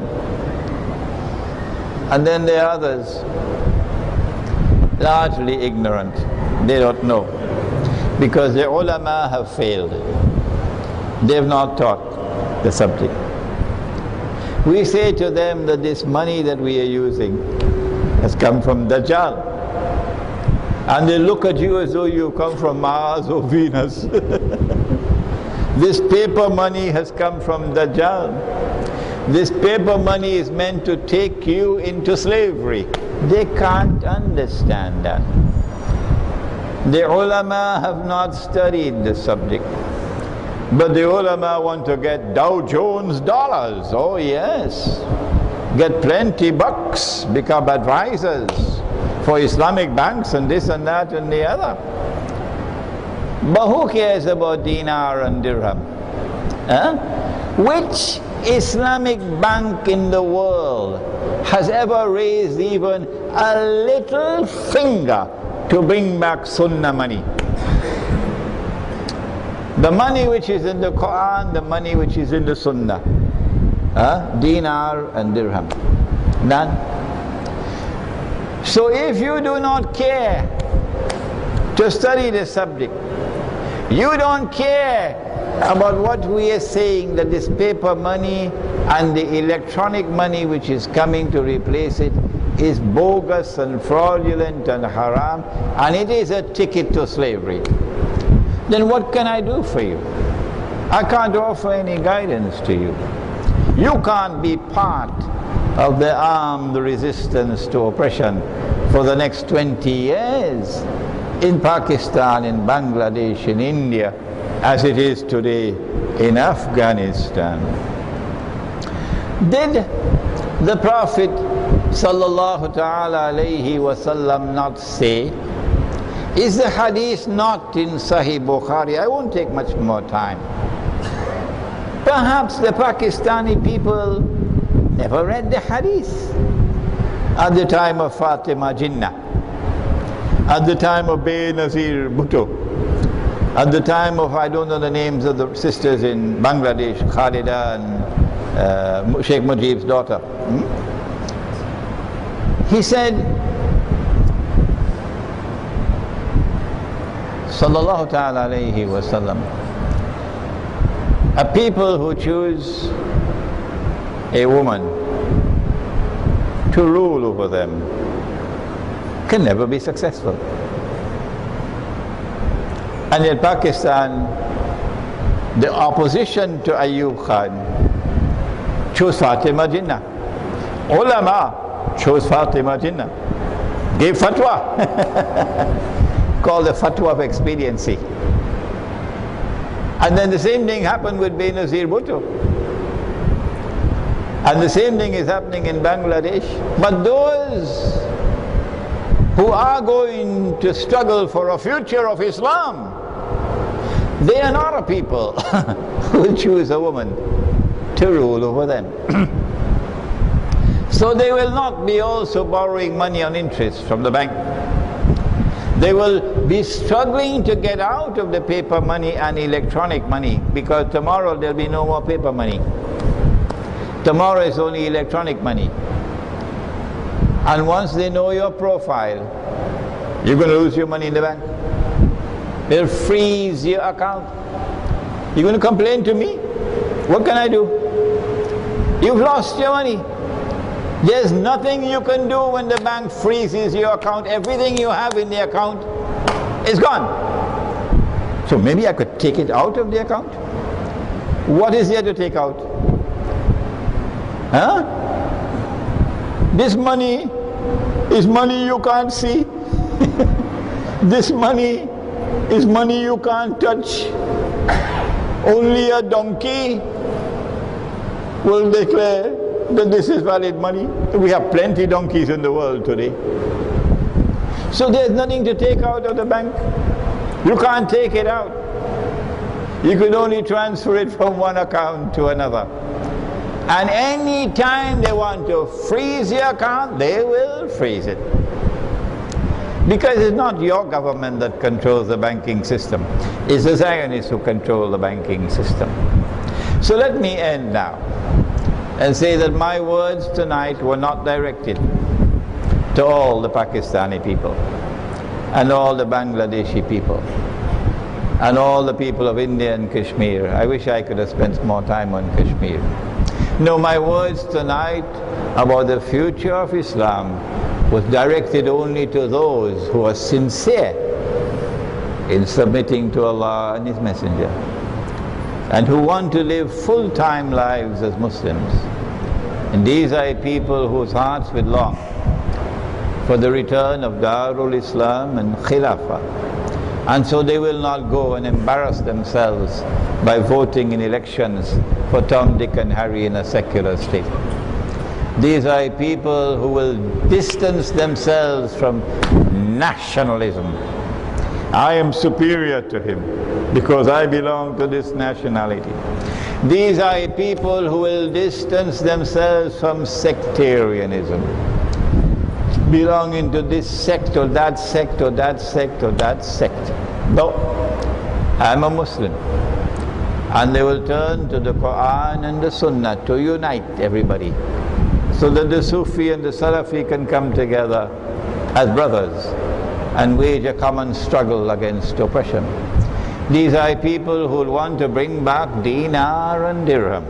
B: And then there are others, largely ignorant. They don't know, because the ulama have failed. They have not taught the subject. We say to them that this money that we are using has come from Dajjal. And they look at you as though you come from Mars or Venus. This paper money has come from Dajjal. This paper money is meant to take you into slavery. They can't understand that. The ulama have not studied the subject. But the ulama want to get Dow Jones dollars. Oh yes. Get plenty bucks, become advisors for Islamic banks and this and that and the other. But who cares about dinar and dirham? Huh? Which Islamic bank in the world has ever raised even a little finger to bring back sunnah money? The money which is in the Quran, the money which is in the sunnah. Dinar and dirham. None. So if you do not care to study the subject, you don't care about what we are saying, that this paper money and the electronic money which is coming to replace it is bogus and fraudulent and haram, and it is a ticket to slavery, then what can I do for you? I can't offer any guidance to you. You can't be part of the armed resistance to oppression for the next 20 years in Pakistan, in Bangladesh, in India, as it is today in Afghanistan. Did the Prophet sallallahu ta'ala alayhi wasallam not say, is the hadith not in Sahih Bukhari? I won't take much more time. Perhaps the Pakistani people never read the hadith. At the time of Fatima Jinnah, at the time of Benazir Bhutto, at the time of, I don't know the names of the sisters in Bangladesh, Khalida and Sheikh Mujib's daughter. He said, sallallahu ta'ala alayhi wa sallam, a people who choose a woman to rule over them can never be successful. And in Pakistan, the opposition to Ayub Khan chose Fatima Jinnah. Ulama chose Fatima Jinnah, gave fatwa, called the fatwa of expediency. And then the same thing happened with Benazir Bhutto. And the same thing is happening in Bangladesh. But those who are going to struggle for a future of Islam, they are not a people who will choose a woman to rule over them. So they will not be also borrowing money on interest from the bank. They will be struggling to get out of the paper money and electronic money, because tomorrow there will be no more paper money. Tomorrow is only electronic money. And once they know your profile, you're going to lose your money in the bank. They'll freeze your account. You're going to complain to me? What can I do? You've lost your money. There's nothing you can do when the bank freezes your account. Everything you have in the account is gone. So maybe I could take it out of the account? What is there to take out? Huh? This money is money you can't see. This money is money you can't touch. Only a donkey will declare that this is valid money. We have plenty donkeys in the world today. So there's nothing to take out of the bank. You can't take it out. You can only transfer it from one account to another. And any time they want to freeze your account, they will freeze it. Because it's not your government that controls the banking system. It's the Zionists who control the banking system. So let me end now and say that my words tonight were not directed to all the Pakistani people and all the Bangladeshi people and all the people of India and Kashmir. I wish I could have spent more time on Kashmir. No, my words tonight about the future of Islam was directed only to those who are sincere in submitting to Allah and His Messenger, and who want to live full-time lives as Muslims. And these are people whose hearts will long for the return of Darul Islam and Khilafah. And so they will not go and embarrass themselves by voting in elections for Tom, Dick and Harry in a secular state. These are people who will distance themselves from nationalism. I am superior to him because I belong to this nationality. These are people who will distance themselves from sectarianism, belonging to this sect or that sect or that sect or that sect. No, I'm a Muslim. And they will turn to the Quran and the Sunnah to unite everybody, so that the Sufi and the Salafi can come together as brothers and wage a common struggle against oppression. These are people who want to bring back dinar and dirham.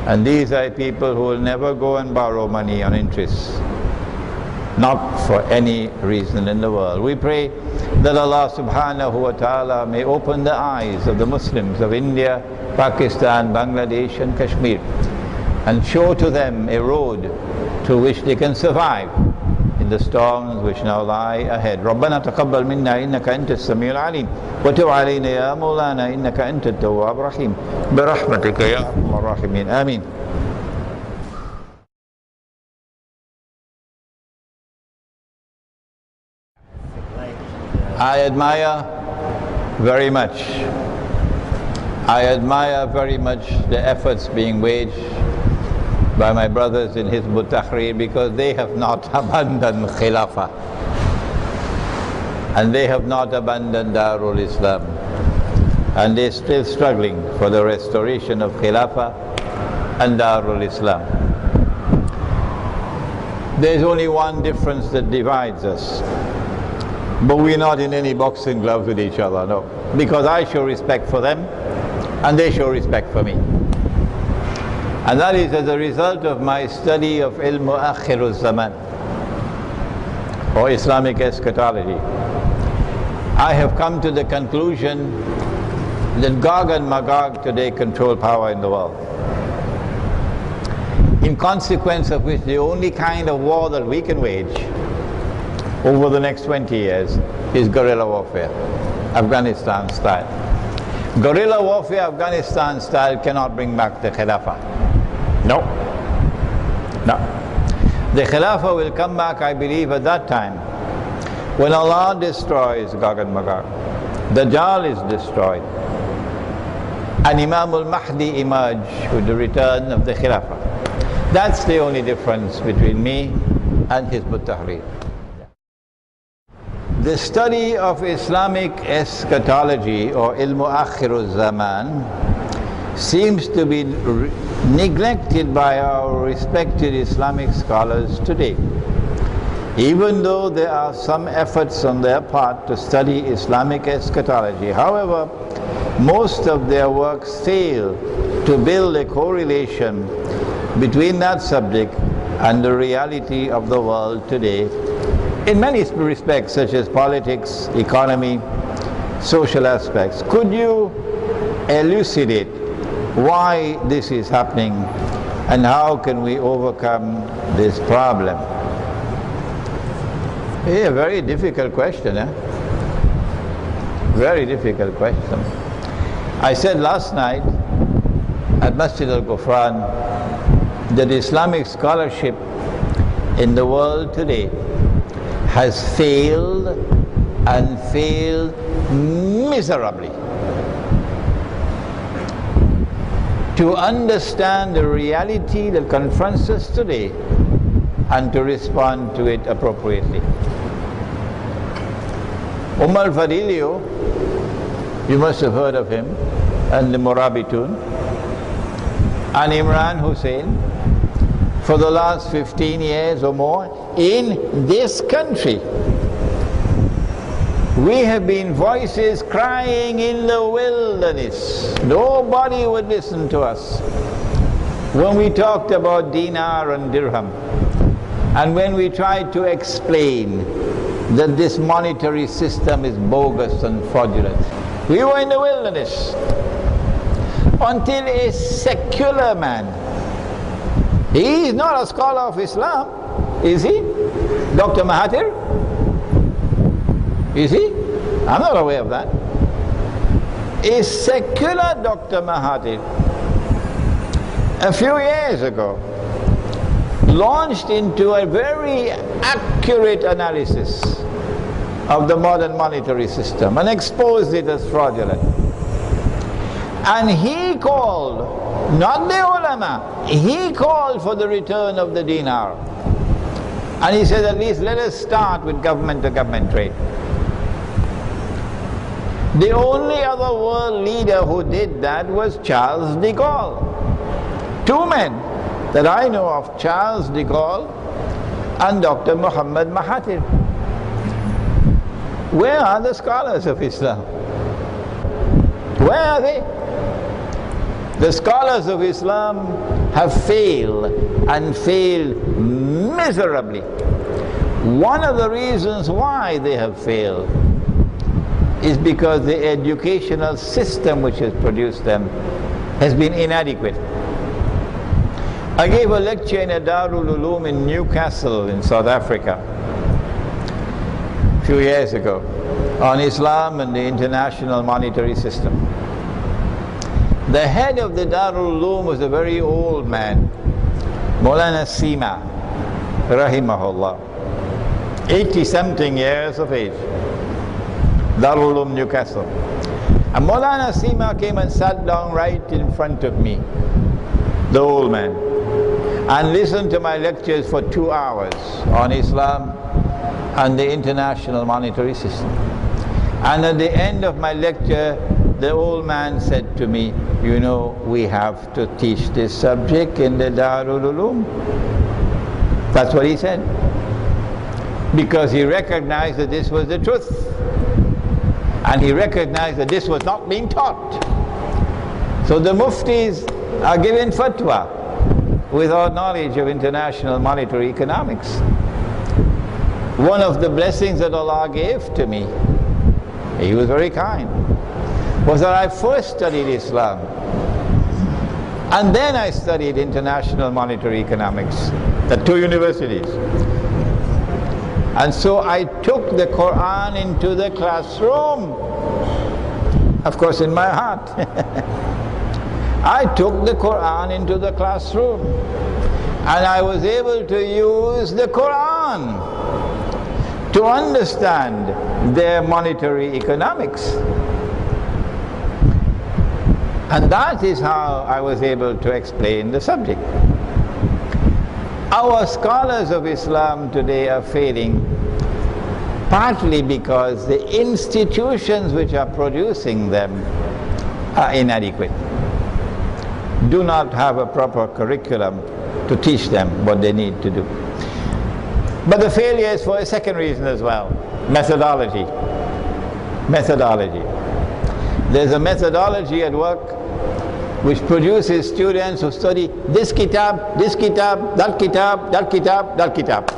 B: And these are people who will never go and borrow money on interest, not for any reason in the world. We pray that Allah subhanahu wa ta'ala may open the eyes of the Muslims of India, Pakistan, Bangladesh and Kashmir, and show to them a road through which they can survive in the storms which now lie ahead. ربنا تقبل منا إنك أنت السميع العليم وتب علينا يا مولانا إنك أنت التواب الرحيم برحمتك يا أرحم الراحمين آمين. I admire very much the efforts being waged by my brothers in Hizb ut-Tahrir, because they have not abandoned Khilafah and they have not abandoned Darul Islam, and they're still struggling for the restoration of Khilafah and Darul Islam. There's only one difference that divides us, but we're not in any boxing gloves with each other, no, because I show respect for them and they show respect for me. And that is as a result of my study of الزمان, or Islamic eschatology. I have come to the conclusion that Gog and Magog today control power in the world, in consequence of which the only kind of war that we can wage over the next 20 years is guerrilla warfare, Afghanistan style. Guerrilla warfare, Afghanistan style, cannot bring back the Khilafah. No. The Khilafah will come back, I believe, at that time when Allah destroys Gog and Magog, Dajjal is destroyed, and Imam al-Mahdi emerge with the return of the Khilafah. That's the only difference between me and Hizb ut-Tahrir. The study of Islamic eschatology, or الزمان, seems to be neglected by our respected Islamic scholars today. Even though there are some efforts on their part to study Islamic eschatology, however, most of their works fail to build a correlation between that subject and the reality of the world today in many respects, such as politics, economy, social aspects. Could you elucidate why this is happening and how can we overcome this problem? A very difficult question, eh? Very difficult question. I said last night at Masjid al-Ghufran that Islamic scholarship in the world today has failed, and failed miserably, to understand the reality that confronts us today and to respond to it appropriately. Fadilio, you must have heard of him, and the Murabitun, and Imran Hussein, for the last 15 years or more in this country. We have been voices crying in the wilderness. Nobody would listen to us. When we talked about dinar and dirham, and when we tried to explain that this monetary system is bogus and fraudulent, we were in the wilderness until a secular man, he is not a scholar of Islam, is he? Dr. Mahathir? Is he? I'm not aware of that. A secular Dr. Mahathir, a few years ago, launched into a very accurate analysis of the modern monetary system and exposed it as fraudulent. And he called, not the ulama, he called for the return of the dinar. And he said, at least let us start with government-to-government trade. The only other world leader who did that was Charles de Gaulle. Two men that I know of, Charles de Gaulle and Dr. Muhammad Mahathir. Where are the scholars of Islam? Where are they? The scholars of Islam have failed, and failed miserably. One of the reasons why they have failed is because the educational system which has produced them has been inadequate. I gave a lecture in a Darul Uloom in Newcastle in South Africa a few years ago on Islam and the international monetary system. The head of the Darul Uloom was a very old man, Maulana Sima, rahimahullah, 80-something years of age, Darul Uloom, Newcastle. And Maulana Sima came and sat down right in front of me, the old man, and listened to my lectures for 2 hours on Islam and the international monetary system. And at the end of my lecture, the old man said to me, you know, we have to teach this subject in the Darul Uloom. That's what he said. Because he recognized that this was the truth. And he recognized that this was not being taught. So the muftis are given fatwa without knowledge of international monetary economics. One of the blessings that Allah gave to me, he was very kind, was that I first studied Islam and then I studied international monetary economics at 2 universities. And so I took the Quran into the classroom, of course in my heart. I took the Quran into the classroom and I was able to use the Quran to understand their monetary economics. And that is how I was able to explain the subject. Our scholars of Islam today are failing partly because the institutions which are producing them are inadequate, do not have a proper curriculum to teach them what they need to do. But the failure is for a second reason as well, methodology. Methodology. There's a methodology at work which produces students who study this kitab, that kitab, that kitab, that kitab.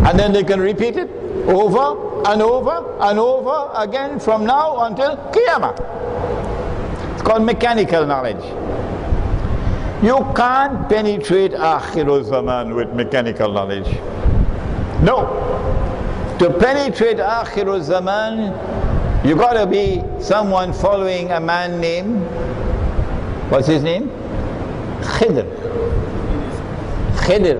B: And then they can repeat it over and over and over again from now until Qiyamah. It's called mechanical knowledge. You can't penetrate Akhirul Zaman with mechanical knowledge. No. To penetrate Akhirul Zaman, you got to be someone following a man named, what's his name? Khidr. Khidr.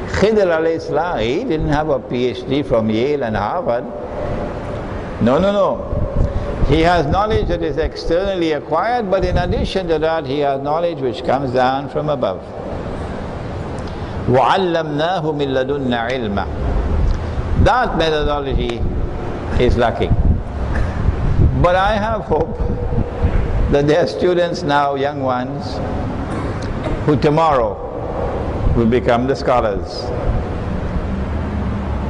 B: Khidr alayhi salam, he didn't have a PhD from Yale and Harvard. No, no, no. He has knowledge that is externally acquired, but in addition to that, he has knowledge which comes down from above. وَعَلَّمْنَاهُ مِن لَدُنَّا عِلْمًا. That methodology is lacking. But I have hope that there are students now, young ones, who tomorrow will become the scholars,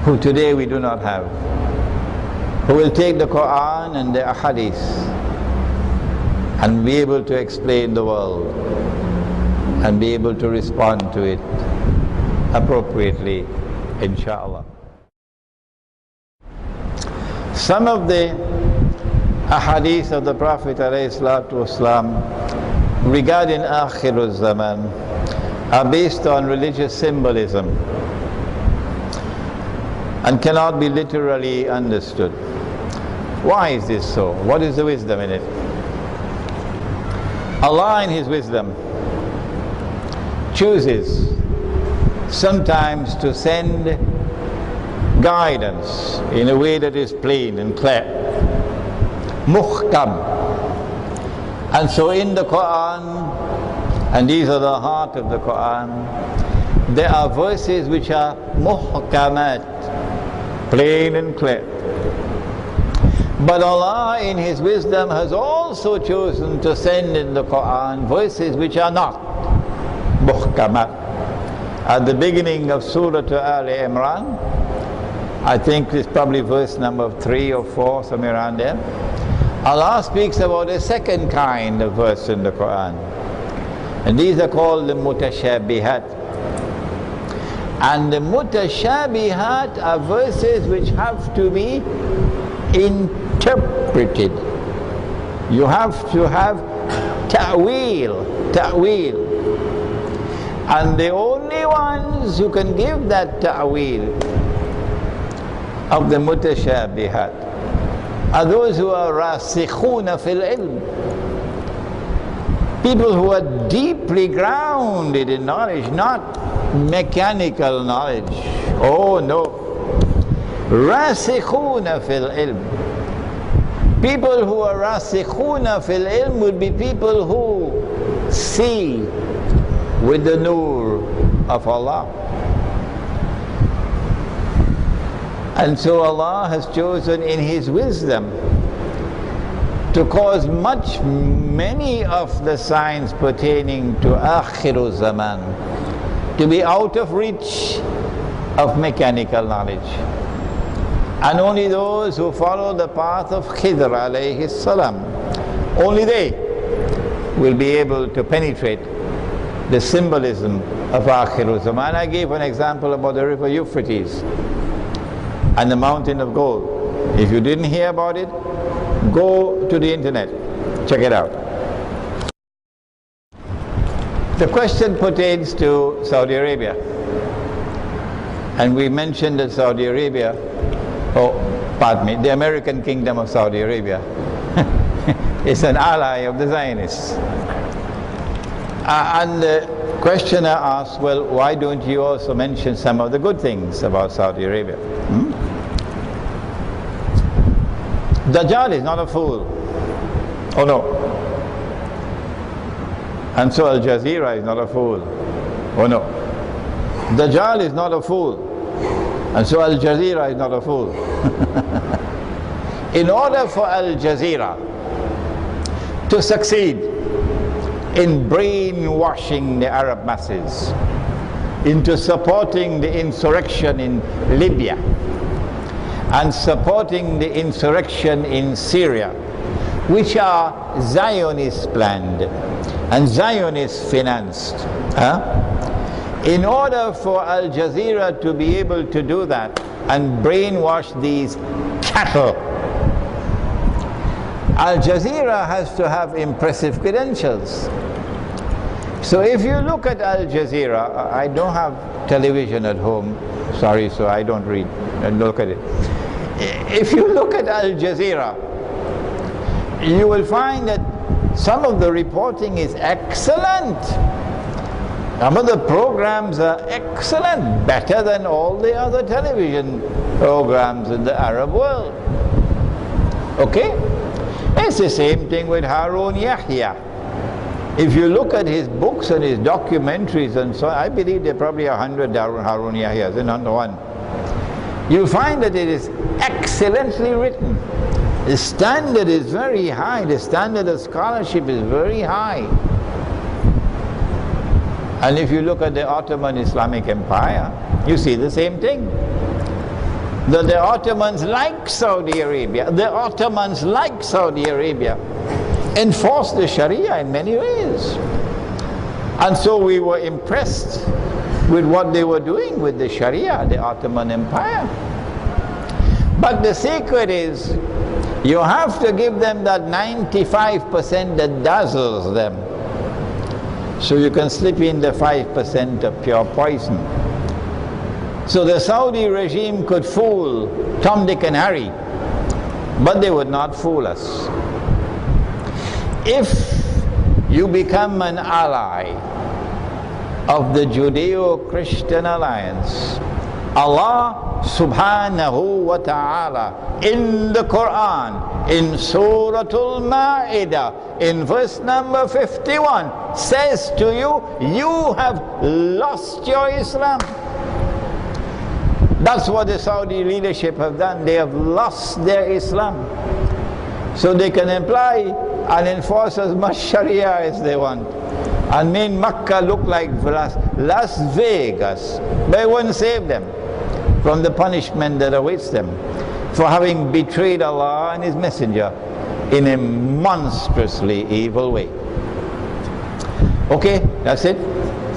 B: who today we do not have, who will take the Quran and the Ahadith and be able to explain the world and be able to respond to it appropriately, inshallah. Some of the ahadith of the Prophet ﷺ regarding Akhirul Zaman are based on religious symbolism and cannot be literally understood. Why is this so? What is the wisdom in it? Allah in His wisdom chooses sometimes to send guidance in a way that is plain and clear, muhkam. And so in the Quran, and these are the heart of the Quran, there are verses which are muhkamat, plain and clear. But Allah in His wisdom has also chosen to send in the Quran verses which are not muhkamat. At the beginning of Surah Al-Imran, I think it's probably verse number 3 or 4, somewhere around there, Allah speaks about a second kind of verse in the Quran. And these are called the mutashabihat. And the mutashabihat are verses which have to be interpreted. You have to have ta'wil. And the only ones who can give that ta'wil of the mutashabihat are those who are rasikhuna fil ilm, people who are deeply grounded in knowledge, not mechanical knowledge. Oh no, rasikhuna fil ilm. People who are rasikhuna fil ilm would be people who see with the nur of Allah. And so Allah has chosen in His wisdom to cause many of the signs pertaining to Akhirul Zaman to be out of reach of mechanical knowledge. And only those who follow the path of Khidr alayhi salam, only they will be able to penetrate the symbolism of Akhirul Zaman. I gave an example about the river Euphrates and the mountain of gold. If you didn't hear about it, go to the internet, check it out. The question pertains to Saudi Arabia. And we mentioned that Saudi Arabia, the American Kingdom of Saudi Arabia is an ally of the Zionists. And the questioner asks, well, why don't you also mention some of the good things about Saudi Arabia? Dajjal is not a fool. Oh no. And so Al Jazeera is not a fool. Oh no. Dajjal is not a fool. And so Al Jazeera is not a fool. In order for Al Jazeera to succeed in brainwashing the Arab masses into supporting the insurrection in Libya and supporting the insurrection in Syria, which are Zionist planned and Zionist financed. In order for Al Jazeera to be able to do that and brainwash these cattle, Al Jazeera has to have impressive credentials. So if you look at Al Jazeera, I don't have television at home, sorry, so I don't read and look at it. If you look at Al Jazeera, you will find that some of the reporting is excellent. Some of the programs are excellent, better than all the other television programs in the Arab world. Okay? It's the same thing with Harun Yahya. If you look at his books and his documentaries and so on, I believe there are probably 100 Harun Yahyas, and not one. You find that it is excellently written. The standard is very high. The standard of scholarship is very high. And if you look at the Ottoman Islamic Empire, you see the same thing. The Ottomans like Saudi Arabia. The Ottomans like Saudi Arabia. enforced the Sharia in many ways. And so we were impressed with what they were doing with the Sharia, the Ottoman Empire. But the secret is, you have to give them that 95% that dazzles them, so you can slip in the 5% of pure poison. So the Saudi regime could fool Tom, Dick and Harry, but they would not fool us. If you become an ally of the Judeo-Christian alliance, Allah subhanahu wa ta'ala in the Quran, in Surah Al-Ma'idah, in verse number 51, says to you, you have lost your Islam. That's what the Saudi leadership have done. They have lost their Islam. So they can apply and enforce as much Sharia as they want, and made Makkah look like Las Vegas. But it wouldn't save them from the punishment that awaits them for having betrayed Allah and His Messenger in a monstrously evil way. Okay, that's it.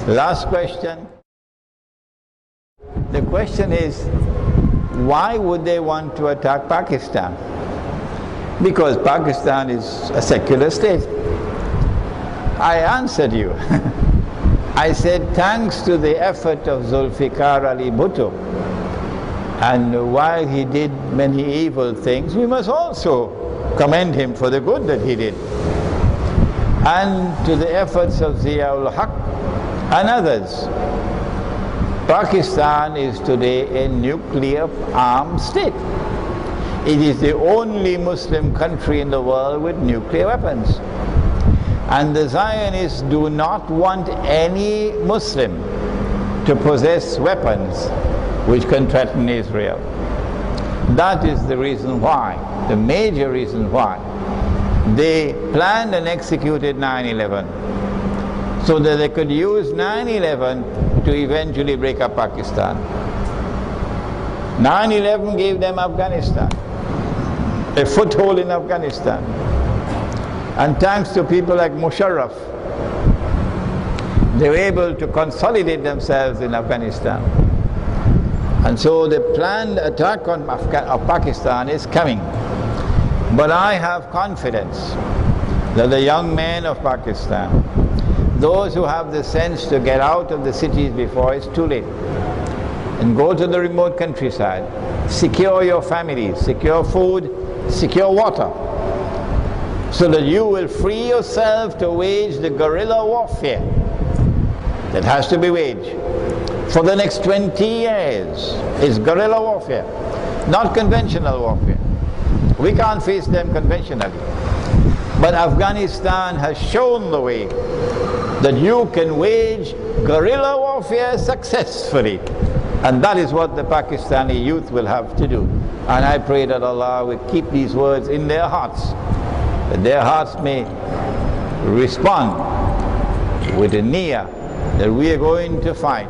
B: Last question. The question is, why would they want to attack Pakistan? Because Pakistan is a secular state. I answered you. I said, thanks to the effort of Zulfikar Ali Bhutto, and while he did many evil things, we must also commend him for the good that he did. And to the efforts of Ziaul Haq and others. Pakistan is today a nuclear armed state. It is the only Muslim country in the world with nuclear weapons. And the Zionists do not want any Muslim to possess weapons which can threaten Israel. That is the reason why, the major reason why, they planned and executed 9/11, so that they could use 9/11 to eventually break up Pakistan. 9/11 gave them Afghanistan, a foothold in Afghanistan. And thanks to people like Musharraf, they were able to consolidate themselves in Afghanistan. And so the planned attack on Pakistan is coming. But I have confidence that the young men of Pakistan, those who have the sense to get out of the cities before it's too late, and go to the remote countryside, secure your families, secure food, secure water, so that you will free yourself to wage the guerrilla warfare that has to be waged for the next 20 years. Is guerrilla warfare, not conventional warfare. We can't face them conventionally. But Afghanistan has shown the way that you can wage guerrilla warfare successfully. And that is what the Pakistani youth will have to do. And I pray that Allah will keep these words in their hearts, that their hearts may respond with a niyyah that we are going to fight.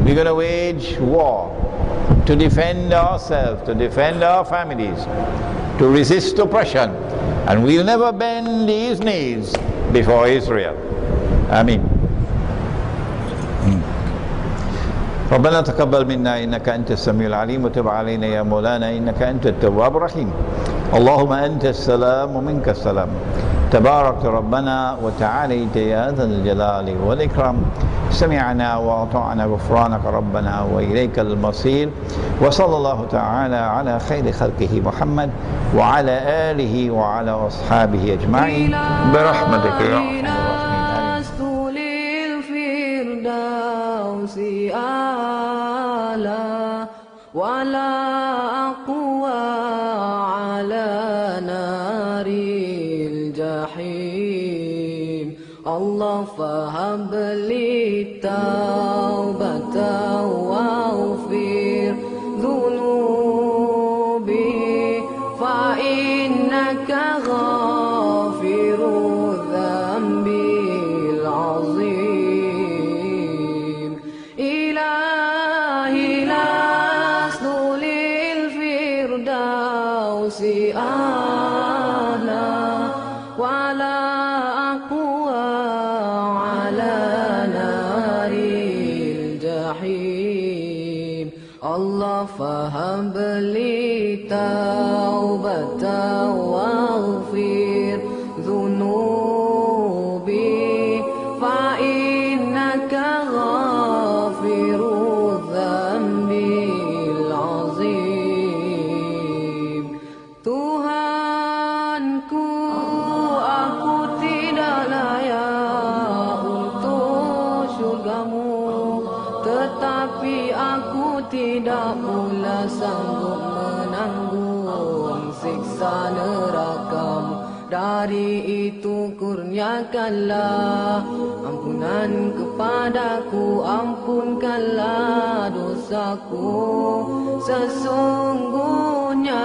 B: We're going to wage war to defend ourselves, to defend our families, to resist oppression. And we'll never bend these knees before Israel. Ameen. ربنا تقبل منا إنك أنت السميع العليم وتب علينا يا مولانا إنك أنت التواب الرحيم. اللهم أنت السلام ومنك السلام. تبارك ربنا وتعاليت يا ذا الجلال والإكرام. سمعنا وأطعنا غفرانك ربنا وإليك المصير. وصلى الله تعالى على خير خلقه محمد وعلى آله وعلى أصحابه أجمعين برحمتك يا أرحم الراحمين.
C: ولا أقوى على نار الجحيم. الله فهب لي توبة واغفر ذنوبي فإنك غافر الذنب العظيم. إلهي لست للفردوس أهلا Allah faham beli taubatan waghfir dhunubi fa innaka ghafirudz dzambil azim. Tuhanku, aku tidak layak untuk syurgamu, tetapi aku tidak pula sanggup menanggung siksa nerakamu. Dari itu kurniakanlah ampunan kepadaku, ampunkanlah dosaku. Sesungguhnya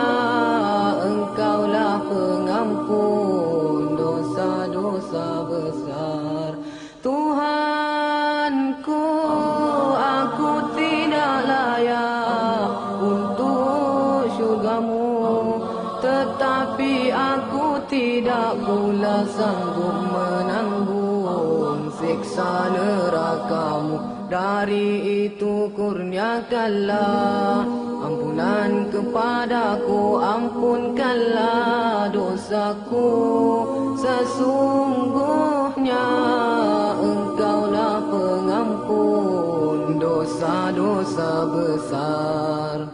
C: Engkaulah pengampun dosa-dosa besar. Tuhanku, aku tidak layak untuk syurgamu, tetapi aku tidak pula sanggup menanggung siksa nerakamu. Dari itu kurniakanlah ampunan kepadaku, ampunkanlah dosaku. Sesungguhnya Engkaulah pengampun dosa-dosa besar.